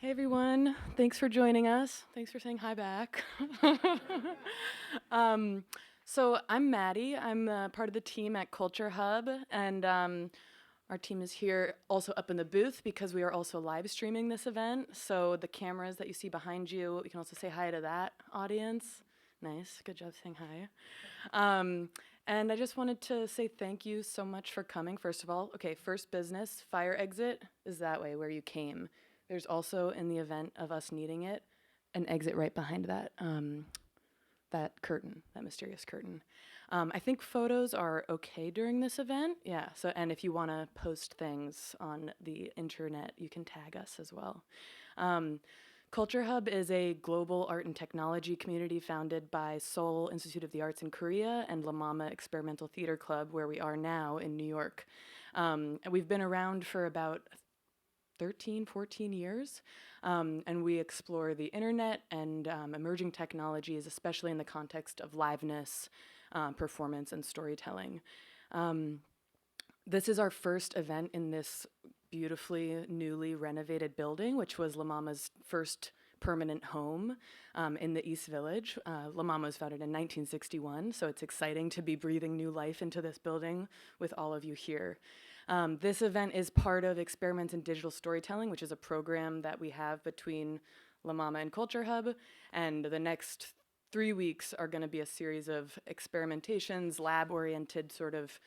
Hey everyone, thanks for joining us. Thanks for saying hi back. um, so I'm Maddie. I'm part of the team at CultureHub, and our team is here also up in the booth because we are also live streaming this event. So the cameras that you see behind you, you can also say hi to that audience. Nice, good job saying hi. And I just wanted to say thank you so much for coming, first of all. Okay, first business, fire exit is that way, where you came. There's also, in the event of us needing it, an exit right behind that, that curtain, that mysterious curtain. I think photos are okay during this event, yeah. So, and if you want to post things on the internet, you can tag us as well. CultureHub is a global art and technology community founded by Seoul Institute of the Arts in Korea and MaMa Experimental Theater Club, where we are now in New York. And we've been around for about 13, 14 years, and we explore the internet and emerging technologies, especially in the context of liveness, performance, and storytelling. This is our first event in this beautifully newly renovated building, which was La Mama's first permanent home in the East Village. La Mama was founded in 1961, so it's exciting to be breathing new life into this building with all of you here. This event is part of Experiments in Digital Storytelling, which is a program that we have between La Mama and CultureHub, and the next 3 weeks are going to be a series of experimentations, lab-oriented sort of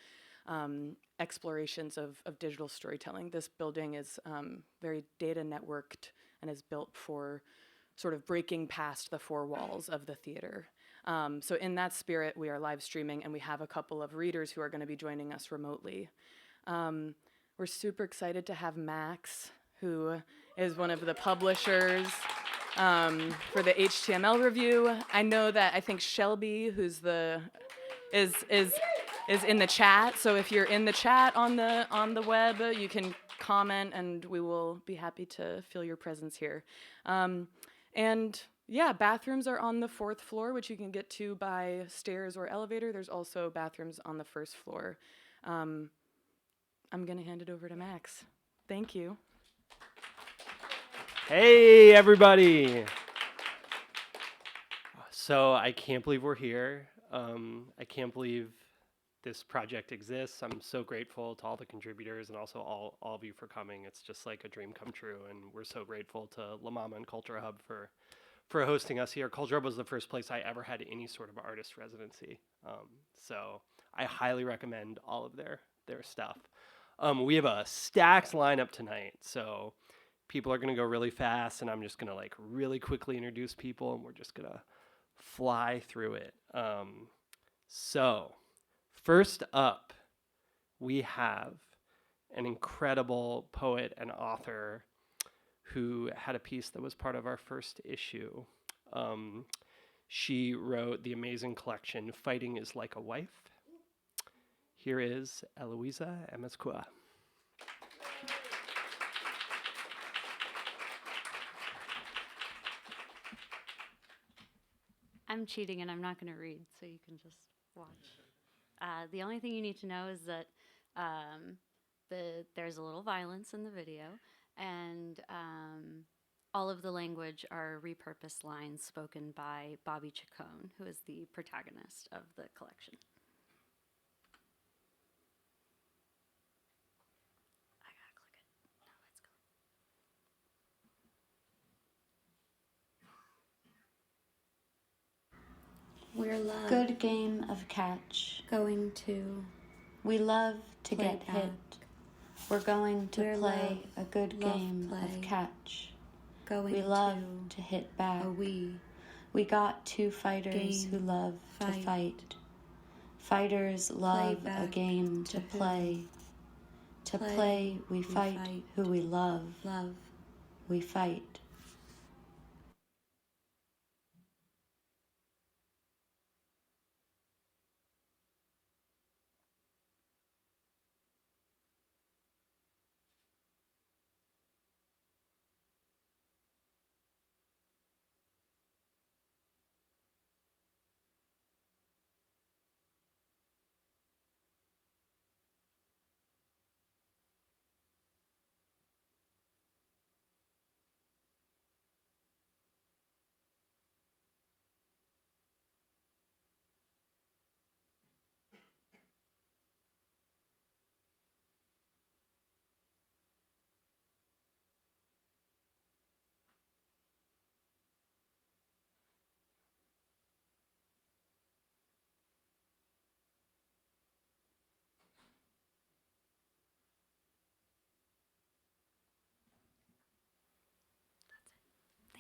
explorations of digital storytelling. This building is very data networked and is built for sort of breaking past the four walls of the theater. So in that spirit, we are live streaming, and we have a couple of readers who are going to be joining us remotely. We're super excited to have Max, who is one of the publishers for the HTML review. I think Shelby, who's is in the chat. So if you're in the chat on the web, you can comment, and we will be happy to feel your presence here. And yeah, bathrooms are on the 4th floor, which you can get to by stairs or elevator. There's also bathrooms on the 1st floor. I'm gonna hand it over to Max. Thank you. Hey, everybody. So I can't believe we're here. I can't believe this project exists. I'm so grateful to all the contributors and also all of you for coming. It's just like a dream come true, and we're so grateful to La Mama and CultureHub for hosting us here. CultureHub was the first place I ever had any sort of artist residency. So I highly recommend all of their stuff. We have a stacked lineup tonight, so people are going to go really fast, and I'm just going to like really quickly introduce people, and we're just going to fly through it. So first up, we have an incredible poet and author who had a piece that was part of our first issue. She wrote the amazing collection, Fighting is Like a Wife. Here is Eloisa Amezcua. I'm cheating and I'm not going to read, so you can just watch. The only thing you need to know is that there's a little violence in the video, and all of the language are repurposed lines spoken by Bobby Chacon, who is the protagonist of the collection. I gotta click it. No, it's going. We're love. Good game of catch. Going to. We love to play get back. hit. We're going to We're play love. a good Love game play. of catch. Going We love to hit back. We got two fighters Game. who love Fight. to fight. Fighters love a back. game to To play. To play, we fight who we love. Love. We fight.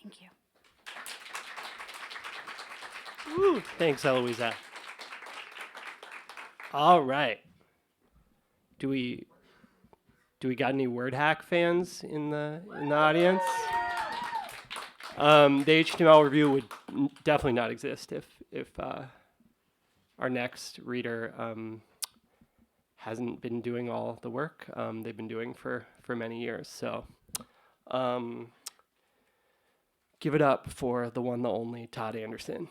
Thank you. Woo, thanks, Eloisa. All right. Do we got any word hack fans in the audience? The HTML review would definitely not exist if our next reader hasn't been doing all the work they've been doing for many years. So give it up for the one, the only Todd Anderson.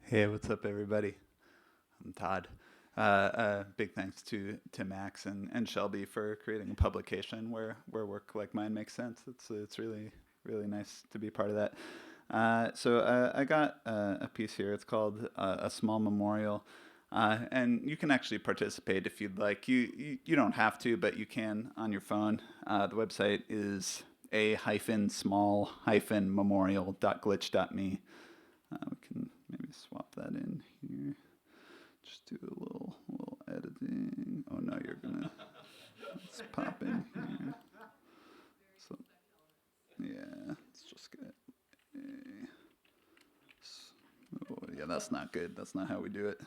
Hey, what's up, everybody? I'm Todd. Big thanks to Max and Shelby for creating a publication where work like mine makes sense. It's really nice to be part of that. So I got a piece here. It's called A Small Memorial, and you can actually participate if you'd like. You don't have to, but you can on your phone. The website is a-small-memorial.glitch.me. We can maybe swap that in here. Just do a little editing. Oh no, you're gonna let's pop in here. So yeah, let's just get oh yeah, that's not good. That's not how we do it.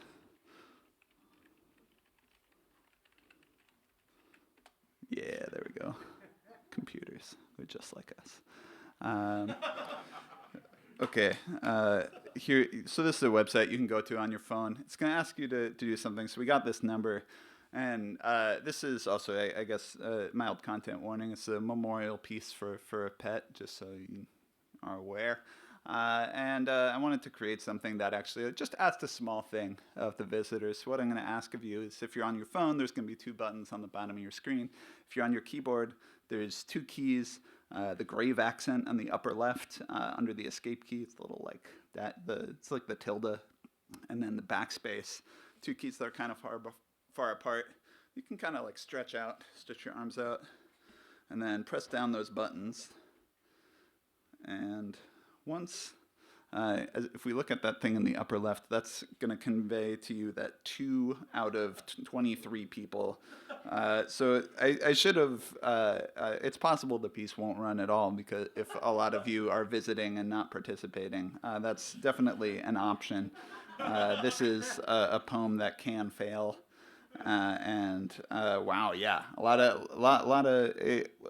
Yeah, there we go. Computers, they're just like us. Okay, here. So this is a website you can go to on your phone. It's going to ask you to do something. So we got this number, and this is also, I guess, mild content warning. It's a memorial piece for a pet, just so you are aware. And I wanted to create something that actually just asked a small thing of the visitors. So what I'm going to ask of you is, if you're on your phone, there's going to be 2 buttons on the bottom of your screen. If you're on your keyboard, there's 2 keys. The grave accent on the upper left under the escape key. It's a little like that. It's like the tilde, and then the backspace. 2 keys that are kind of far apart. You can kind of like stretch your arms out, and then press down those buttons. And once, if we look at that thing in the upper left, that's going to convey to you that 2 out of 23 people. So I should have, it's possible the piece won't run at all, because if a lot of you are visiting and not participating, that's definitely an option. This is a poem that can fail. And wow, yeah, a lot of.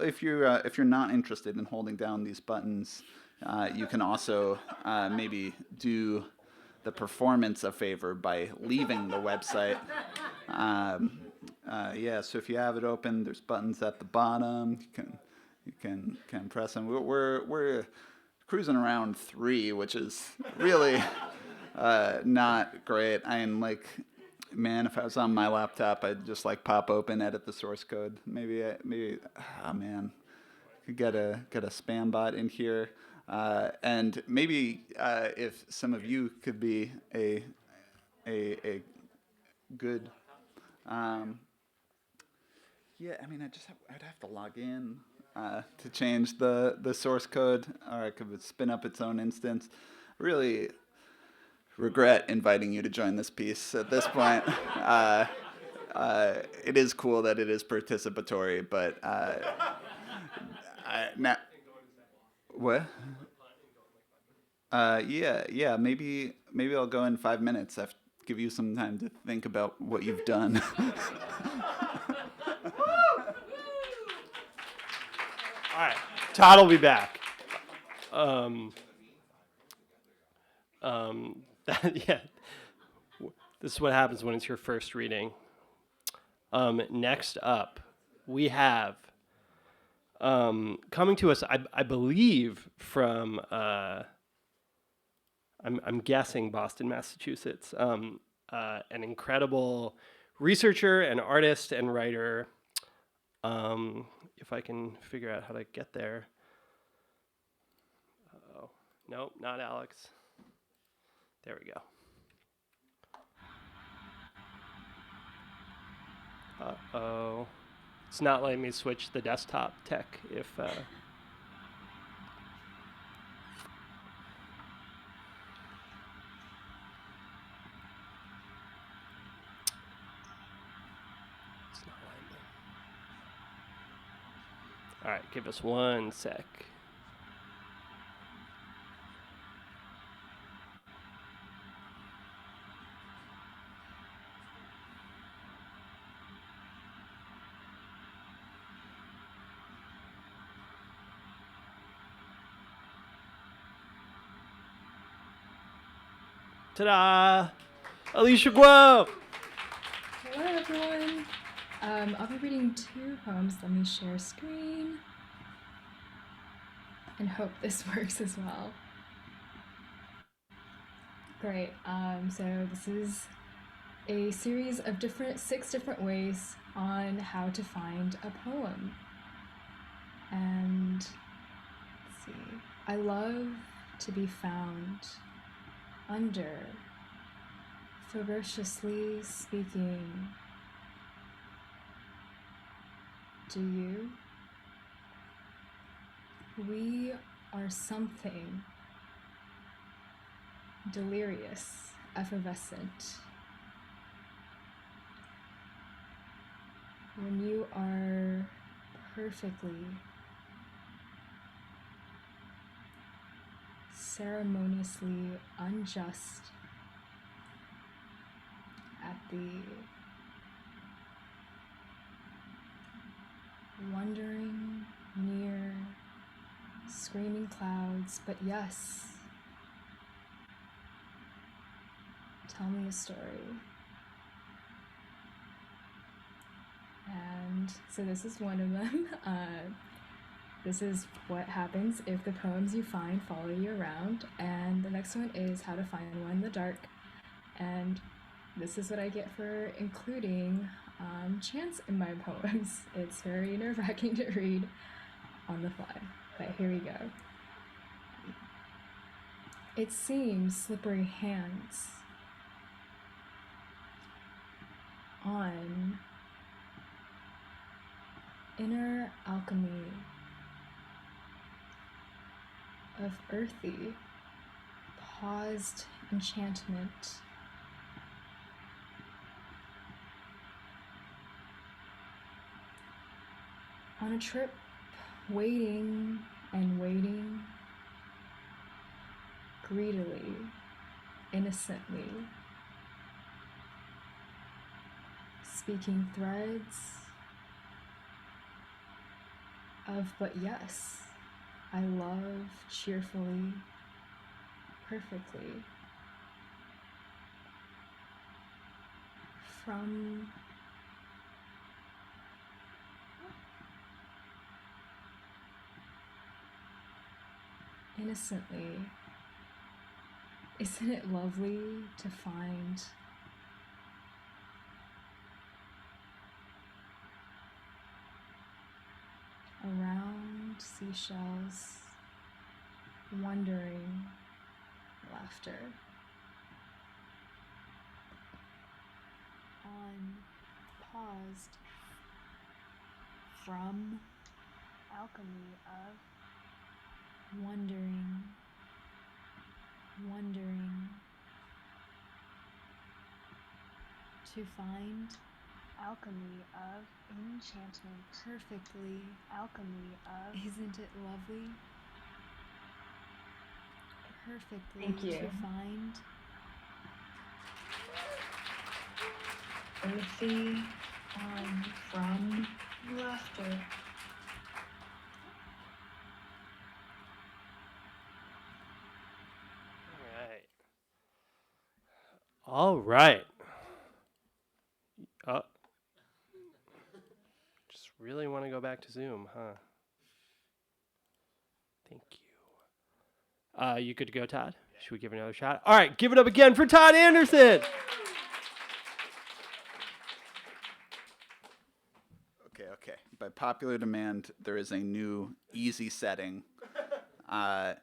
If you're not interested in holding down these buttons, you can also maybe do the performance a favor by leaving the website. Yeah, so if you have it open, there's buttons at the bottom. You can press them. We're cruising around 3, which is really not great. I mean, like, man, if I was on my laptop, I'd just like pop open, edit the source code. Maybe oh man, could get a spam bot in here, and maybe if some of you could be a good. Yeah, I mean, I'd have to log in to change the source code, or I could spin up its own instance. Really regret inviting you to join this piece at this point. It is cool that it is participatory, but what? Yeah. Maybe I'll go in 5 minutes. I'll give you some time to think about what you've done. All right, Todd will be back. Yeah, this is what happens when it's your first reading. Next up, we have coming to us, I believe, from I'm guessing Boston, Massachusetts. An incredible researcher and artist and writer. If I can figure out how to get there. Oh, nope, not Alex. There we go. Uh-oh. It's not letting me switch the desktop tech if... All right, give us 1 sec. Ta-da! Alicia Guo! Hello everyone! I'll be reading 2 poems. Let me share screen and hope this works as well. Great. So this is a series of 6 different ways on how to find a poem. And let's see. I love to be found under ferociously speaking. Do you? We are something delirious, effervescent. When you are perfectly, ceremoniously unjust at the wandering near screaming clouds, but yes, tell me a story. And so this is one of them. This is what happens if the poems you find follow you around. And the next one is how to find one in the dark. And this is what I get for including chants in my poems. It's very nerve-wracking to read on the fly, but here we go. It seems slippery hands on inner alchemy of earthy, paused enchantment. On a trip, waiting and waiting, greedily, innocently, speaking threads of but yes, I love cheerfully, perfectly, from innocently. Isn't it lovely to find around seashells, wondering laughter on paused from alchemy of wondering to find alchemy of enchantment, perfectly alchemy of, isn't it lovely? Perfectly. Thank you. To find earthy from laughter. All right. Oh. Just really want to go back to Zoom, huh? Thank you. You good to go, Todd? Should we give it another shot? All right, give it up again for Todd Anderson. Okay. By popular demand, there is a new easy setting. I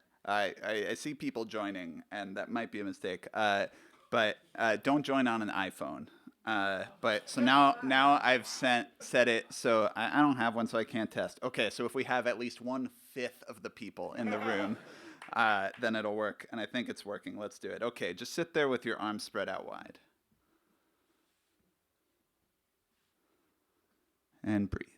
see people joining, and that might be a mistake. But don't join on an iPhone. But so now I've set it so I don't have one, so I can't test. Okay, so if we have at least 1/5 of the people in the room, then it'll work. And I think it's working. Let's do it. Okay, just sit there with your arms spread out wide. And breathe.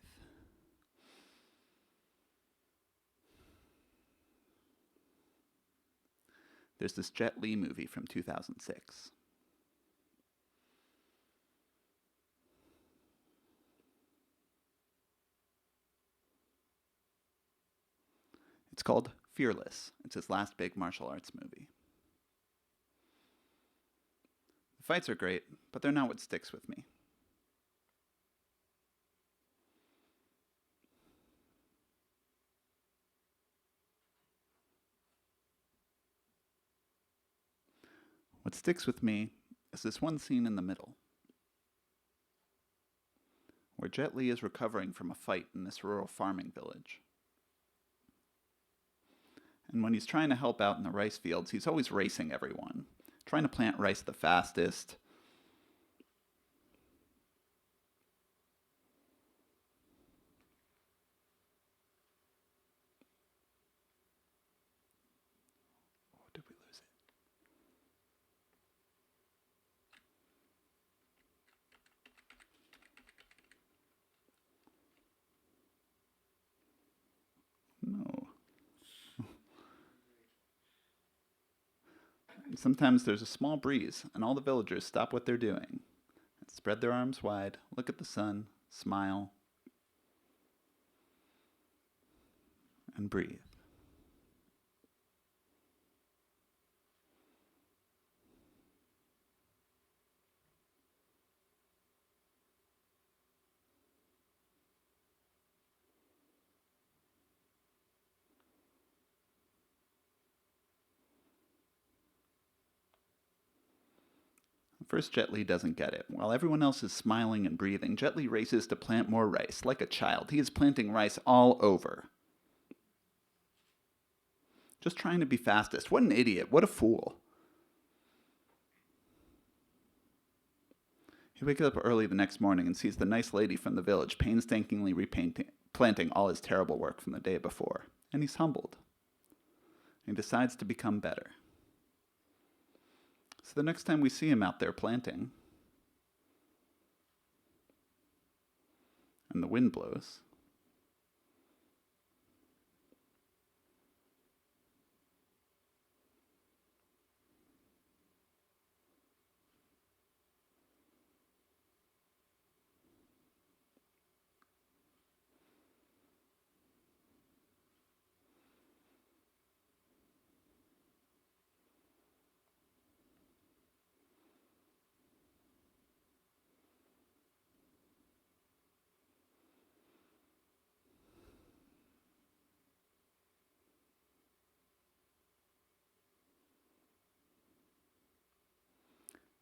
There's this Jet Li movie from 2006. It's called Fearless. It's his last big martial arts movie. The fights are great, but they're not what sticks with me. What sticks with me is this one scene in the middle, where Jet Li is recovering from a fight in this rural farming village. And when he's trying to help out in the rice fields, he's always racing everyone, trying to plant rice the fastest. Oh, did we lose it? No. Sometimes there's a small breeze, and all the villagers stop what they're doing and spread their arms wide, look at the sun, smile, and breathe. First, Jet Li doesn't get it. While everyone else is smiling and breathing, Jet Li races to plant more rice. Like a child, he is planting rice all over. Just trying to be fastest. What an idiot. What a fool. He wakes up early the next morning and sees the nice lady from the village painstakingly planting all his terrible work from the day before. And he's humbled. He decides to become better. So the next time we see him out there planting, and the wind blows,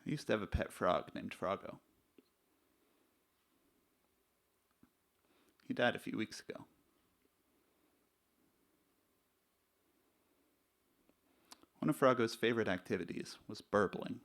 I used to have a pet frog named Froggo. He died a few weeks ago. One of Froggo's favorite activities was burbling.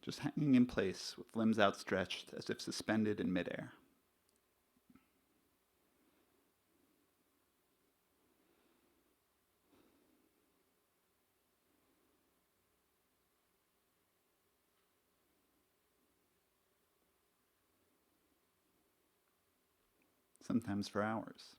Just hanging in place with limbs outstretched as if suspended in midair. Sometimes for hours.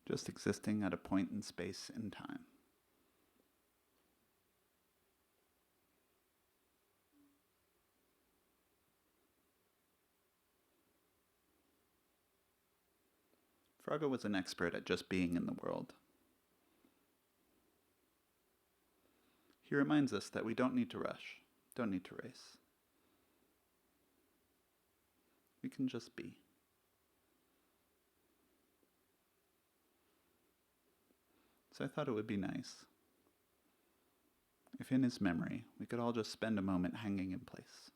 Just existing at a point in space and time. Froggo was an expert at just being in the world. He reminds us that we don't need to rush, don't need to race. We can just be. So I thought it would be nice if in his memory we could all just spend a moment hanging in place.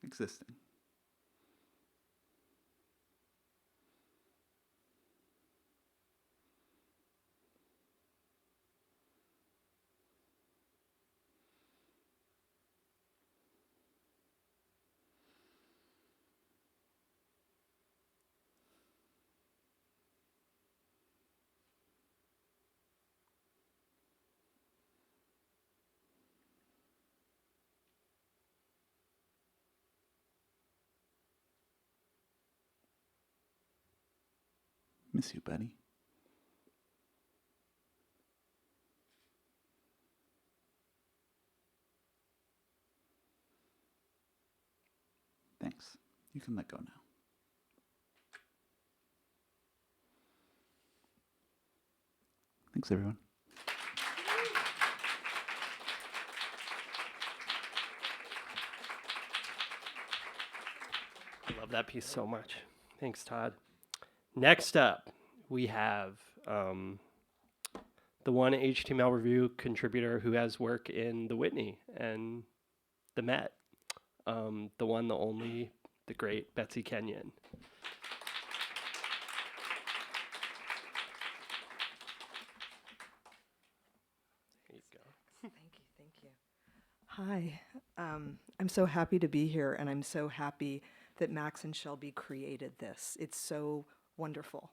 Existing. Miss you, buddy. Thanks. You can let go now. Thanks, everyone. I love that piece so much. Thanks, Todd. Next up, we have the one HTML review contributor who has work in the Whitney and the Met. The one, the only, the great Betsy Kenyon. There you go. Thank you. Hi, I'm so happy to be here, and I'm so happy that Max and Shelby created this. It's so wonderful.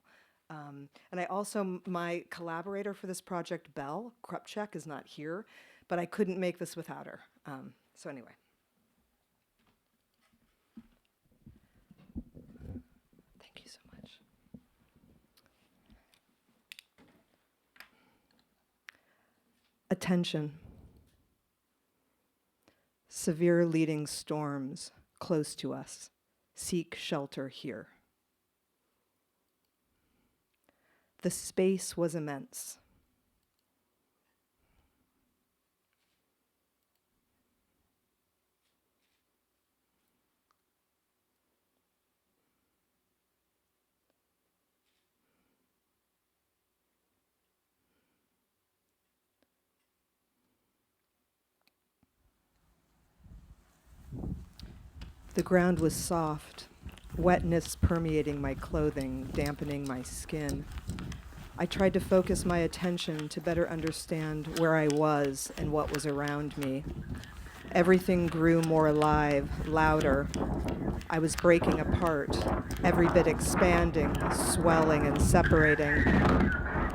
And I also, my collaborator for this project, Belle Krupchak, is not here, but I couldn't make this without her. So anyway. Thank you so much. Attention. Severe leading storms close to us. Seek shelter here. The space was immense. The ground was soft, wetness permeating my clothing, dampening my skin. I tried to focus my attention to better understand where I was and what was around me. Everything grew more alive, louder. I was breaking apart, every bit expanding, swelling, and separating.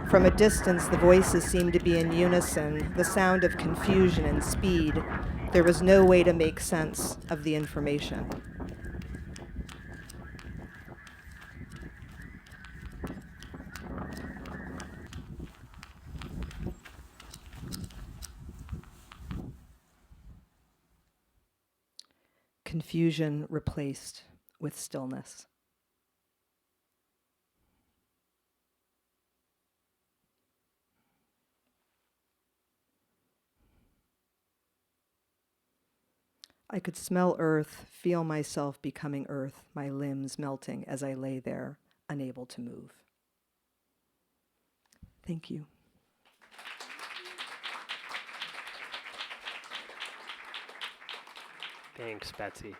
From a distance, the voices seemed to be in unison, the sound of confusion and speed. There was no way to make sense of the information. Confusion replaced with stillness. I could smell earth, feel myself becoming earth, my limbs melting as I lay there, unable to move. Thank you. Thanks, Betsy.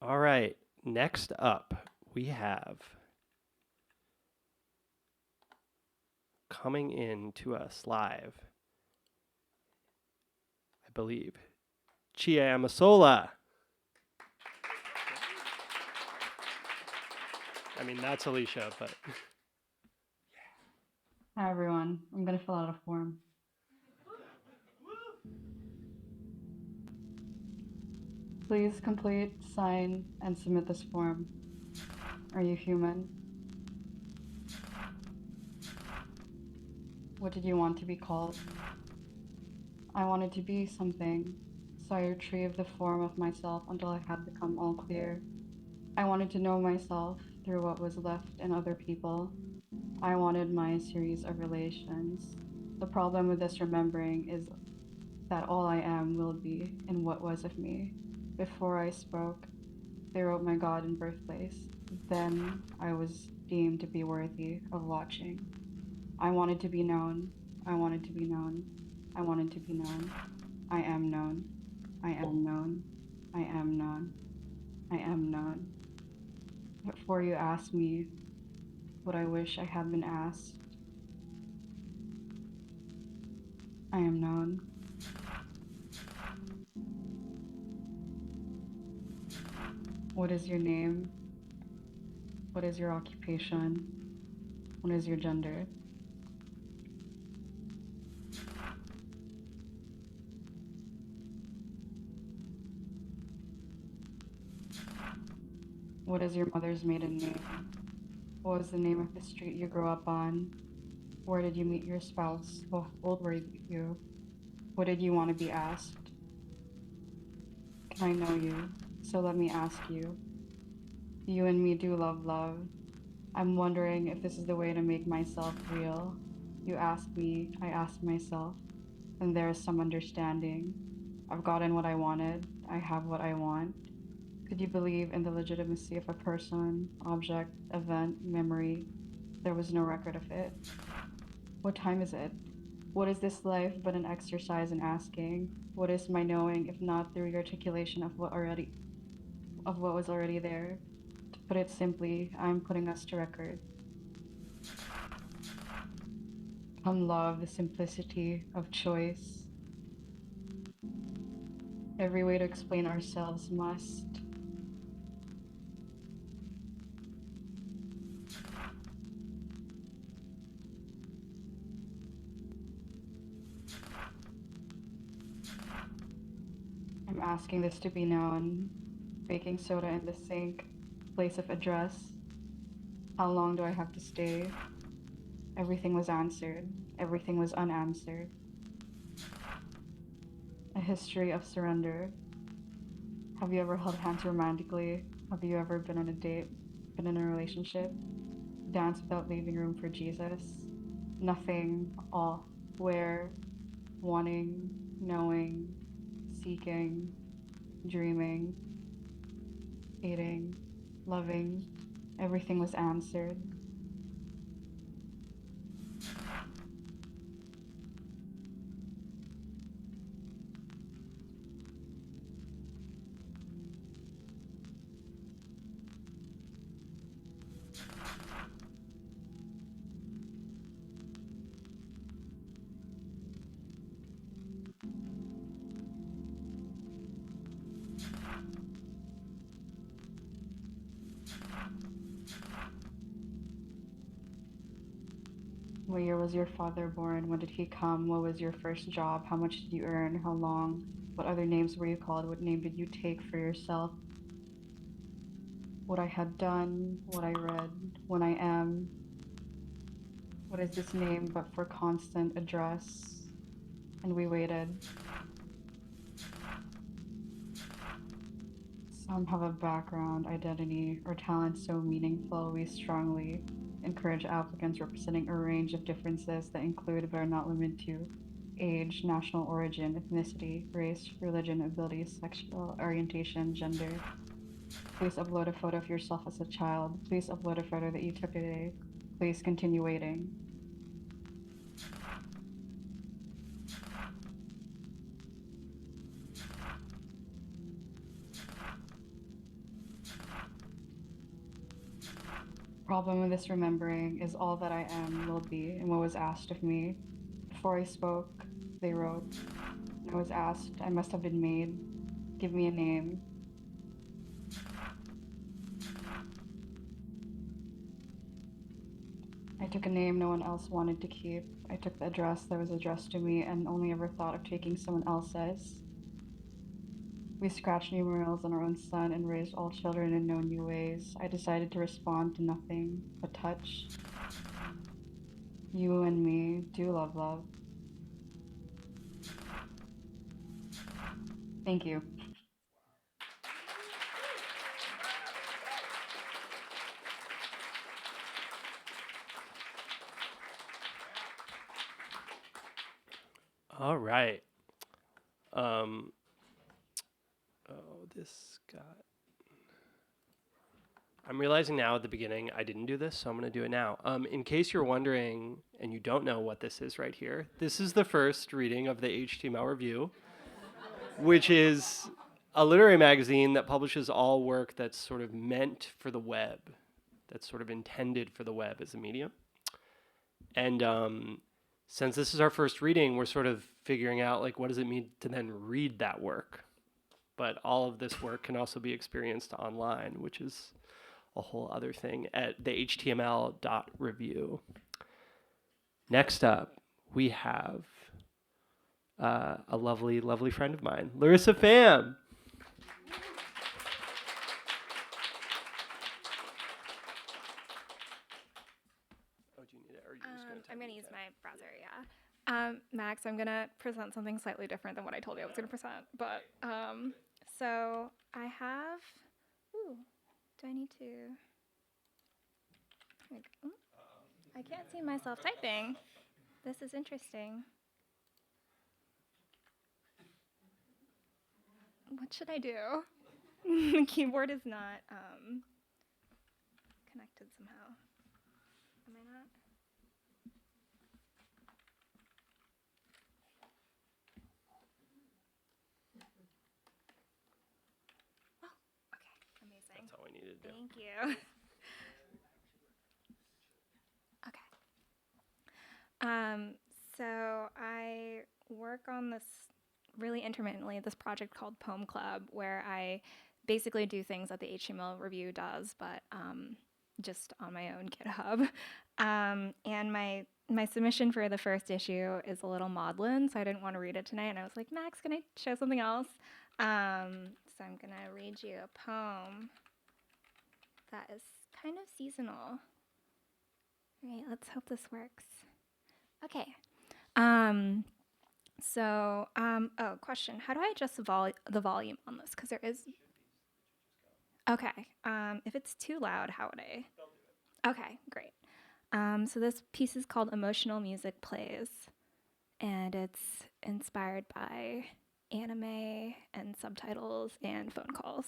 All right, next up, we have coming in to us live, I believe, Chia Amasola. I mean, that's Alicia, but... Hi, everyone. I'm going to fill out a form. Please complete, sign, and submit this form. Are you human? What did you want to be called? I wanted to be something, so I retrieved the form of myself until I had become all clear. I wanted to know myself through what was left in other people. I wanted my series of relations. The problem with this remembering is that all I am will be in what was of me. Before I spoke, they wrote my God in birthplace. Then I was deemed to be worthy of watching. I wanted to be known. I wanted to be known. I wanted to be known. I am known. I am known. I am known. I am known. Before you ask me what I wish I had been asked, I am known. What is your name? What is your occupation? What is your gender? What is your mother's maiden name? What was the name of the street you grew up on? Where did you meet your spouse? How old were you? What did you want to be asked? Can I know you? So let me ask you. You and me do love. I'm wondering if this is the way to make myself real. You ask me, I ask myself, and there is some understanding. I've gotten what I wanted. I have what I want. Could you believe in the legitimacy of a person, object, event, memory? There was no record of it. What time is it? What is this life but an exercise in asking? What is my knowing if not through the articulation of what was already there? To put it simply, I'm putting us to record. Come love the simplicity of choice. Every way to explain ourselves must. I'm asking this to be known. Baking soda in the sink. Place of address. How long do I have to stay? Everything was answered. Everything was unanswered. A history of surrender. Have you ever held hands romantically? Have you ever been on a date? Been in a relationship? Danced without leaving room for Jesus? Nothing, all, where, wanting, knowing, seeking, dreaming, eating, loving. Everything was answered. What year was your father born? When did he come? What was your first job? How much did you earn? How long? What other names were you called? What name did you take for yourself? What I had done, what I read, when I am. What is this name but for constant address? And we waited. Some have a background, identity, or talent so meaningful we strongly encourage applicants representing a range of differences that include but are not limited to age, national origin, ethnicity, race, religion, abilities, sexual orientation, gender. Please upload a photo of yourself as a child. Please upload a photo that you took today. Please continue waiting. Problem with this remembering is all that I am will be and what was asked of me. Before I spoke, they wrote. I was asked, I must have been made. Give me a name. I took a name no one else wanted to keep. I took the address that was addressed to me and only ever thought of taking someone else's. We scratched numerals on our own son and raised all children in no new ways. I decided to respond to nothing but touch. You and me do love. Thank you. All right. This got. I'm realizing now at the beginning I didn't do this, so I'm going to do it now. In case you're wondering and you don't know what this is right here, this is the first reading of the HTML Review, which is a literary magazine that publishes all work that's sort of meant for the web, that's sort of intended for the web as a medium. And since this is our first reading, we're sort of figuring out, like, what does it mean to then read that work? But all of this work can also be experienced online, which is a whole other thing at the html.review. Next up, we have a lovely, lovely friend of mine, Larissa Pham. Max, I'm gonna present something slightly different than what I told you I was gonna present. But so I have. Ooh, do I need to? I can't see myself typing. This is interesting. What should I do? The keyboard is not connected somehow. Am I not? Oh, okay, amazing. That's all we needed to do. Thank you. Okay. So I work on this really intermittently, this project called Poem Club, where I basically do things that the HTML review does, but just on my own GitHub. And my submission for the first issue is a little maudlin, so I didn't want to read it tonight. And I was like, Max, can I show something else? So I'm going to read you a poem that is kind of seasonal. All right, let's hope this works. Okay. Oh, question. How do I adjust the volume on this? Because there is... Okay. If it's too loud, how would I? Okay, great. So this piece is called Emotional Music Plays, and it's inspired by anime and subtitles and phone calls.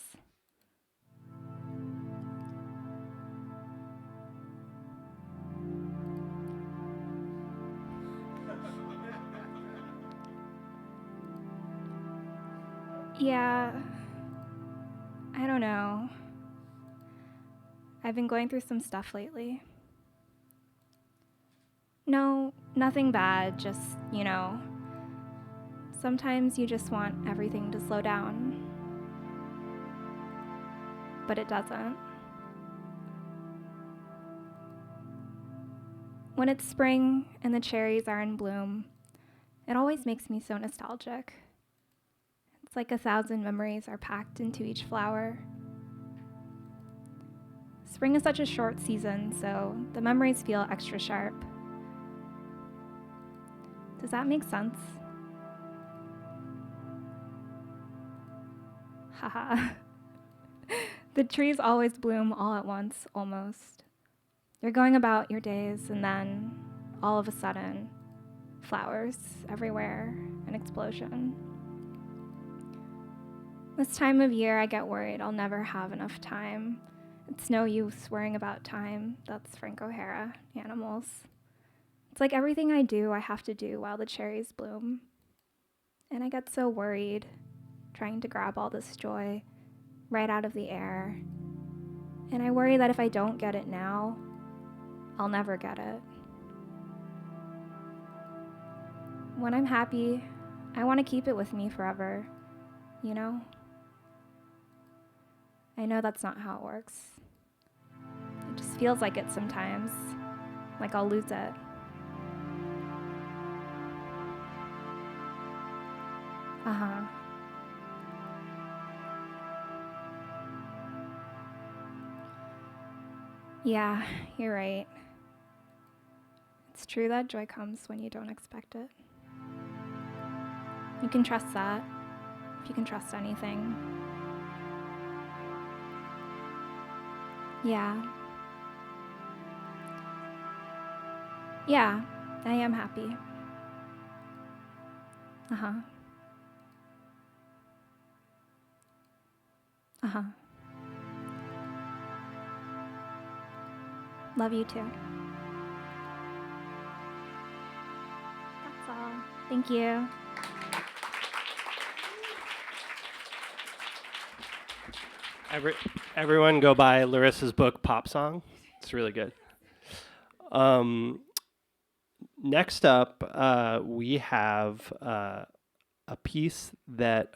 Yeah, I don't know. I've been going through some stuff lately. No, nothing bad, just, sometimes you just want everything to slow down. But it doesn't. When it's spring and the cherries are in bloom, it always makes me so nostalgic. It's like 1,000 memories are packed into each flower. Spring is such a short season, so the memories feel extra sharp. Does that make sense? Haha. The trees always bloom all at once, almost. You're going about your days, and then, all of a sudden, flowers everywhere, an explosion. This time of year, I get worried I'll never have enough time. It's no use worrying about time. That's Frank O'Hara, Animals. It's like everything I do, I have to do while the cherries bloom. And I get so worried, trying to grab all this joy right out of the air. And I worry that if I don't get it now, I'll never get it. When I'm happy, I want to keep it with me forever, I know that's not how it works. It just feels like it sometimes, like I'll lose it. Yeah, you're right. It's true that joy comes when you don't expect it. You can trust that, if you can trust anything. Yeah, I am happy. Love you too. That's all. Thank you. Everyone go buy Larissa's book, Pop Song. It's really good. Next up, we have a piece that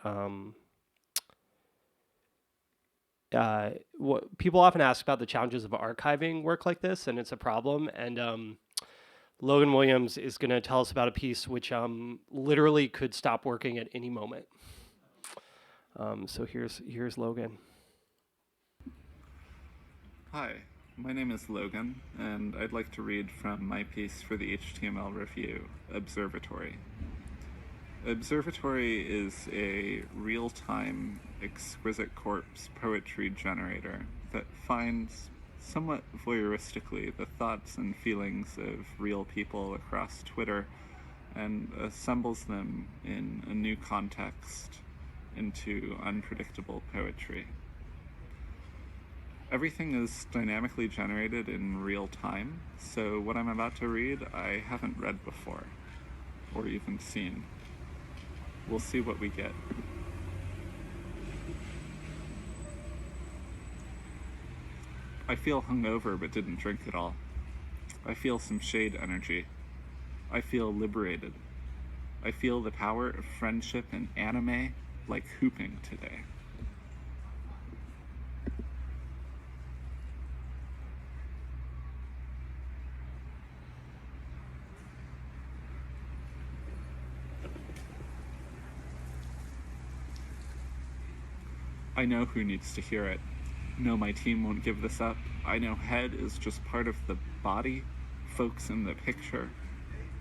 people often ask about the challenges of archiving work like this, and it's a problem. And Logan Williams is going to tell us about a piece which literally could stop working at any moment. So here's Logan. Hi, My name is Logan, and I'd like to read from my piece for the HTML review, Observatory. Observatory is a real-time, exquisite corpse poetry generator that finds, somewhat voyeuristically, the thoughts and feelings of real people across Twitter and assembles them in a new context into unpredictable poetry. Everything is dynamically generated in real time, so what I'm about to read I haven't read before, or even seen. We'll see what we get. I feel hungover but didn't drink at all. I feel some shade energy. I feel liberated. I feel the power of friendship and anime like hooping today. I know who needs to hear it. No, my team won't give this up. I know head is just part of the body, folks in the picture.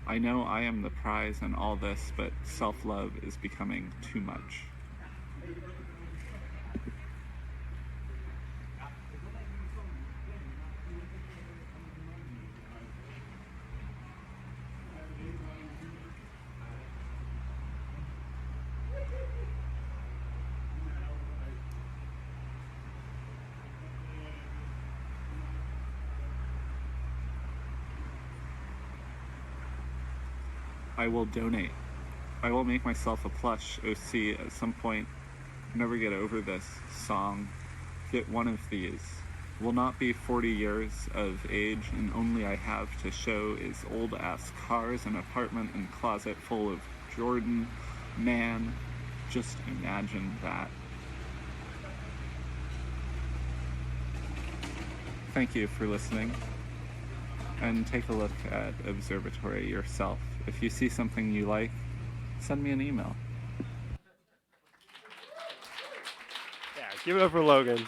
I know I am the prize in all this, but self-love is becoming too much. I will donate. I will make myself a plush OC at some point. Never get over this song. Get one of these. Will not be 40 years of age, and only I have to show is old-ass cars, an apartment and closet full of Jordan. Man, just imagine that. Thank you for listening, and take a look at Observatory yourself. If you see something you like, send me an email. Yeah, give it up for Logan.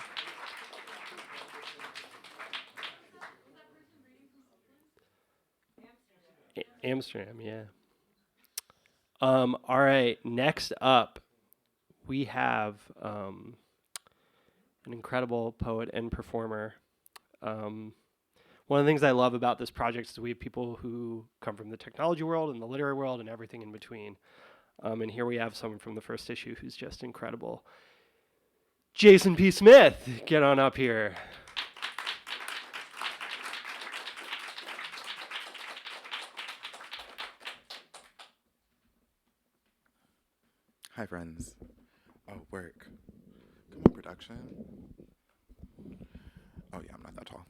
Amsterdam, yeah. All right, next up, we have an incredible poet and performer. One of the things I love about this project is we have people who come from the technology world and the literary world and everything in between. And here we have someone from the first issue who's just incredible. Jayson P. Smith, get on up here. Hi, friends. Oh, work. Come on, production. Oh, yeah, I'm not that tall.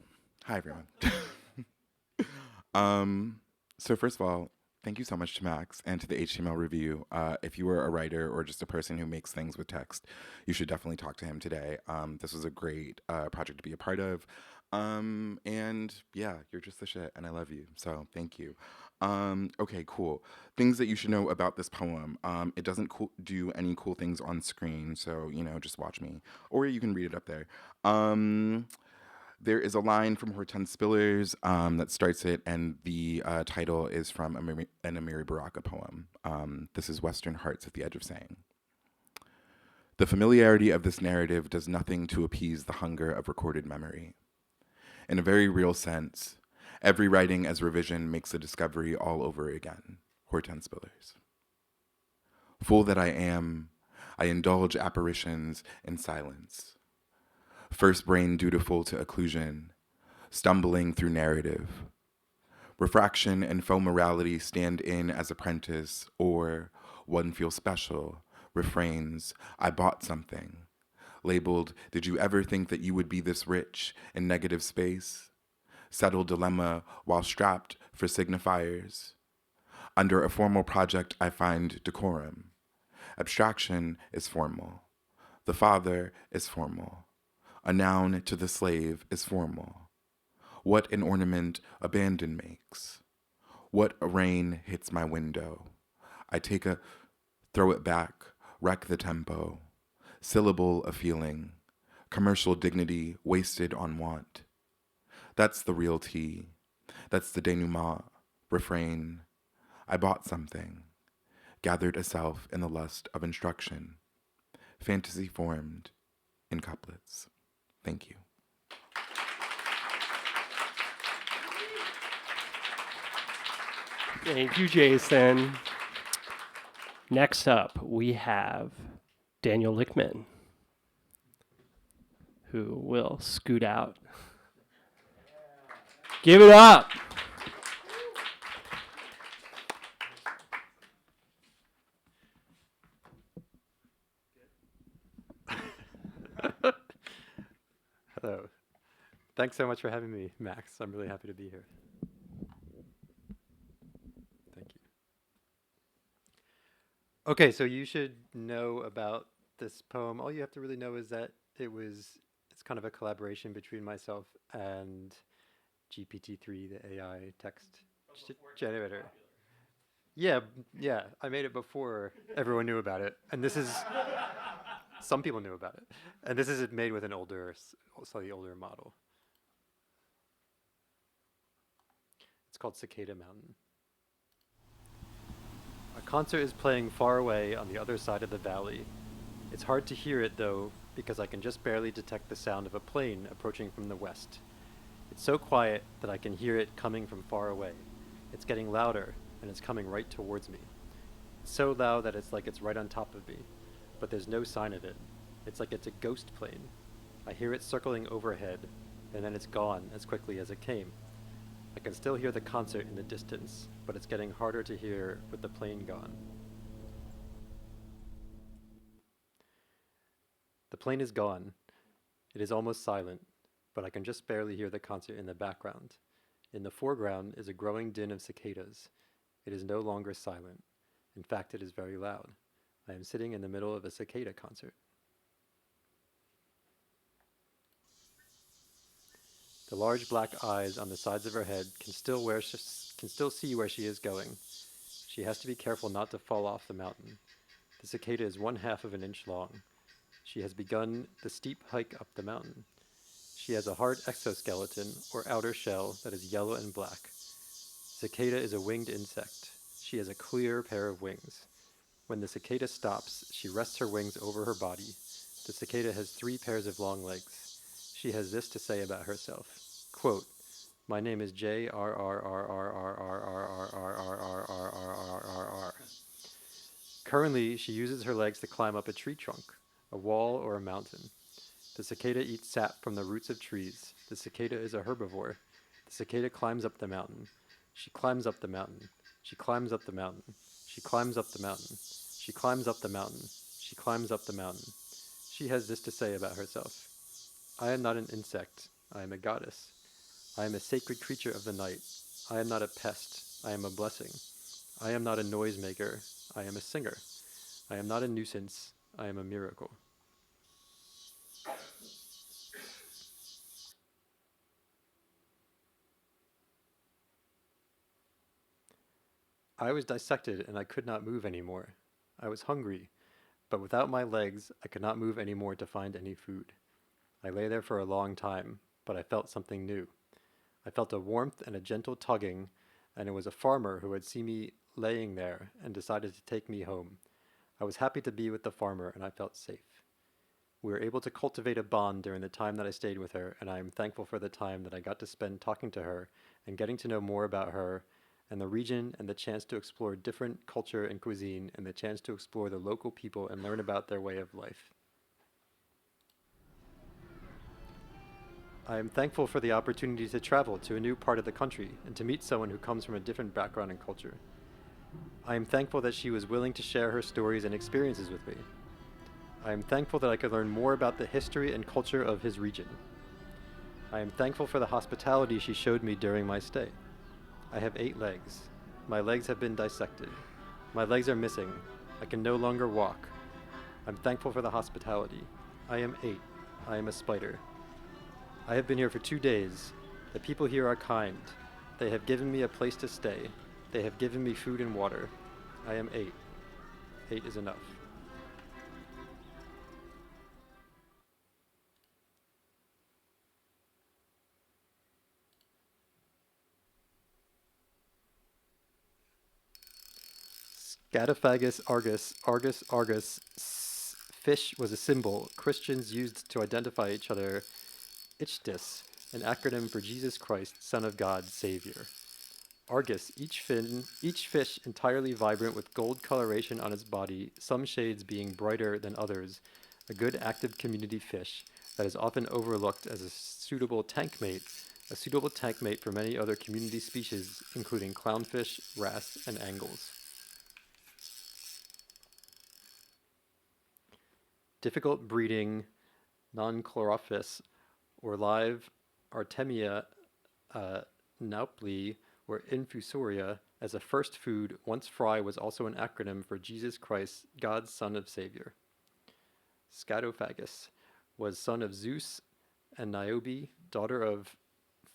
Hi, everyone. So first of all, thank you so much to Max and to the HTML review. If you are a writer or just a person who makes things with text, you should definitely talk to him today. This was a great project to be a part of. And yeah, you're just the shit and I love you. So thank you. Okay, cool. Things that you should know about this poem. It doesn't do any cool things on screen, so, you know, just watch me. Or you can read it up there. There is a line from Hortense Spillers that starts it, and the title is from an Amiri Baraka poem. This is Western Hearts at the Edge of Saying. The familiarity of this narrative does nothing to appease the hunger of recorded memory. In a very real sense, every writing as revision makes a discovery all over again. Hortense Spillers. Fool that I am, I indulge apparitions in silence. First brain dutiful to occlusion, stumbling through narrative. Refraction and faux morality stand in as apprentice, or one feels special, refrains, I bought something. Labeled, did you ever think that you would be this rich in negative space? Settled dilemma while strapped for signifiers. Under a formal project, I find decorum. Abstraction is formal. The father is formal. A noun to the slave is formal. What an ornament abandon makes. What a rain hits my window. I take a, throw it back, wreck the tempo. Syllable of feeling. Commercial dignity wasted on want. That's the real tea. That's the denouement, refrain. I bought something, gathered a self in the lust of instruction, fantasy formed in couplets. Thank you. Thank you, Jayson. Next up, we have Daniel Lichtman, who will scoot out. Give it up. Hello. Thanks so much for having me, Max. I'm really happy to be here. Thank you. Okay, so you should know about this poem. All you have to really know is that it's kind of a collaboration between myself and GPT-3, the AI text generator. Yeah, I made it before everyone knew about it. And this is, some people knew about it. And this is made with an slightly older model. It's called Cicada Mountain. A concert is playing far away on the other side of the valley. It's hard to hear it though, because I can just barely detect the sound of a plane approaching from the west. It's so quiet that I can hear it coming from far away. It's getting louder, and it's coming right towards me. It's so loud that it's like it's right on top of me, but there's no sign of it. It's like it's a ghost plane. I hear it circling overhead, and then it's gone as quickly as it came. I can still hear the concert in the distance, but it's getting harder to hear with the plane gone. The plane is gone. It is almost silent, but I can just barely hear the concert in the background. In the foreground is a growing din of cicadas. It is no longer silent. In fact, it is very loud. I am sitting in the middle of a cicada concert. The large black eyes on the sides of her head can still see where she is going. She has to be careful not to fall off the mountain. The cicada is 1/2 of an inch long. She has begun the steep hike up the mountain. She has a hard exoskeleton, or outer shell, that is yellow and black. Cicada is a winged insect. She has a clear pair of wings. When the cicada stops, she rests her wings over her body. The cicada has 3 pairs of long legs. She has this to say about herself. Quote, "My name is J-R-R-R-R-R-R-R-R-R-R-R-R-R-R-R-R-R-R-R." Currently, she uses her legs to climb up a tree trunk, a wall, or a mountain. The cicada eats sap from the roots of trees. The cicada is a herbivore. The cicada climbs up the mountain. She climbs up the mountain. She climbs up the mountain. She climbs up the mountain. She climbs up the mountain. She climbs up the mountain. She has this to say about herself. I am not an insect. I am a goddess. I am a sacred creature of the night. I am not a pest. I am a blessing. I am not a noisemaker. I am a singer. I am not a nuisance. I am a miracle. I was dissected and I could not move anymore. I was hungry, but without my legs, I could not move anymore to find any food. I lay there for a long time, but I felt something new. I felt a warmth and a gentle tugging, and it was a farmer who had seen me laying there and decided to take me home. I was happy to be with the farmer, and I felt safe. We were able to cultivate a bond during the time that I stayed with her, and I am thankful for the time that I got to spend talking to her and getting to know more about her and the region, and the chance to explore different culture and cuisine, and the chance to explore the local people and learn about their way of life. I am thankful for the opportunity to travel to a new part of the country and to meet someone who comes from a different background and culture. I am thankful that she was willing to share her stories and experiences with me. I am thankful that I could learn more about the history and culture of his region. I am thankful for the hospitality she showed me during my stay. I have 8 legs. My legs have been dissected. My legs are missing. I can no longer walk. I'm thankful for the hospitality. I am 8. I am a spider. I have been here for 2 days. The people here are kind. They have given me a place to stay. They have given me food and water. I am 8. 8 is enough. Scatophagus argus, argus, argus. Fish was a symbol Christians used to identify each other. Ichthys, an acronym for Jesus Christ, Son of God, Savior. Argus, each fish entirely vibrant with gold coloration on its body, some shades being brighter than others. A good active community fish that is often overlooked as a suitable tank mate for many other community species, including clownfish, wrasse, and angles. Difficult breeding, non-chlorophyss, or live Artemia naupli, or infusoria, as a first food. Once fry was also an acronym for Jesus Christ, God's Son of Savior. Scatophagus was son of Zeus and Niobe, daughter of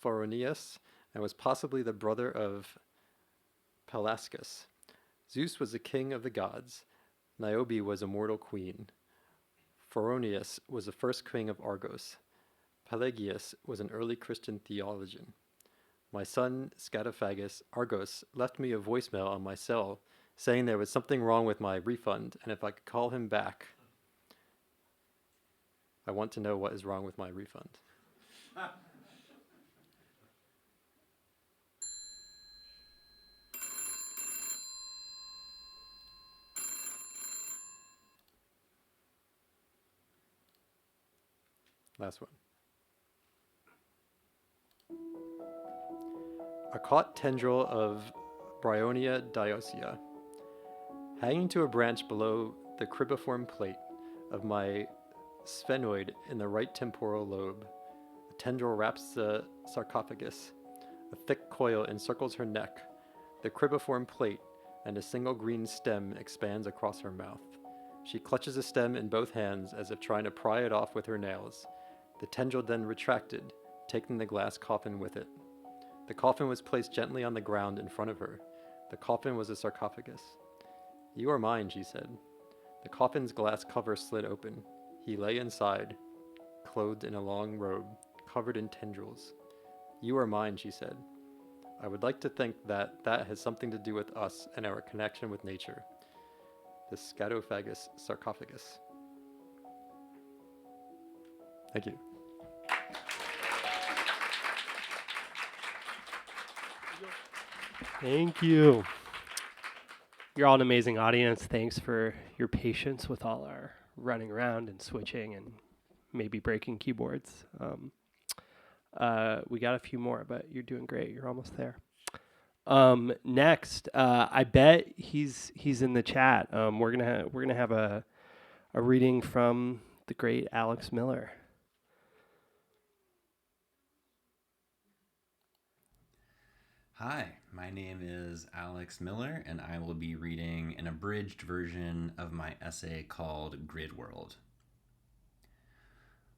Pharonius, and was possibly the brother of Pelasgus. Zeus was the king of the gods. Niobe was a mortal queen. Pharonius was the first king of Argos. Pelagius was an early Christian theologian. My son, Scatophagus Argos, left me a voicemail on my cell saying there was something wrong with my refund and if I could call him back. I want to know what is wrong with my refund. Last one. A caught tendril of Bryonia diosea. Hanging to a branch below the cribiform plate of my sphenoid in the right temporal lobe, a tendril wraps the sarcophagus. A thick coil encircles her neck. The cribiform plate and a single green stem expands across her mouth. She clutches the stem in both hands as if trying to pry it off with her nails. The tendril then retracted, taking the glass coffin with it. The coffin was placed gently on the ground in front of her. The coffin was a sarcophagus. "You are mine," she said. The coffin's glass cover slid open. He lay inside, clothed in a long robe, covered in tendrils. "You are mine," she said. I would like to think that has something to do with us and our connection with nature. The Scatophagus sarcophagus. Thank you. Thank you. You're all an amazing audience. Thanks for your patience with all our running around and switching and maybe breaking keyboards. We got a few more, but you're doing great. You're almost there. Next, I bet he's in the chat. We're gonna have a reading from the great Alex Miller. Hi, my name is Alex Miller, and I will be reading an abridged version of my essay called Grid World.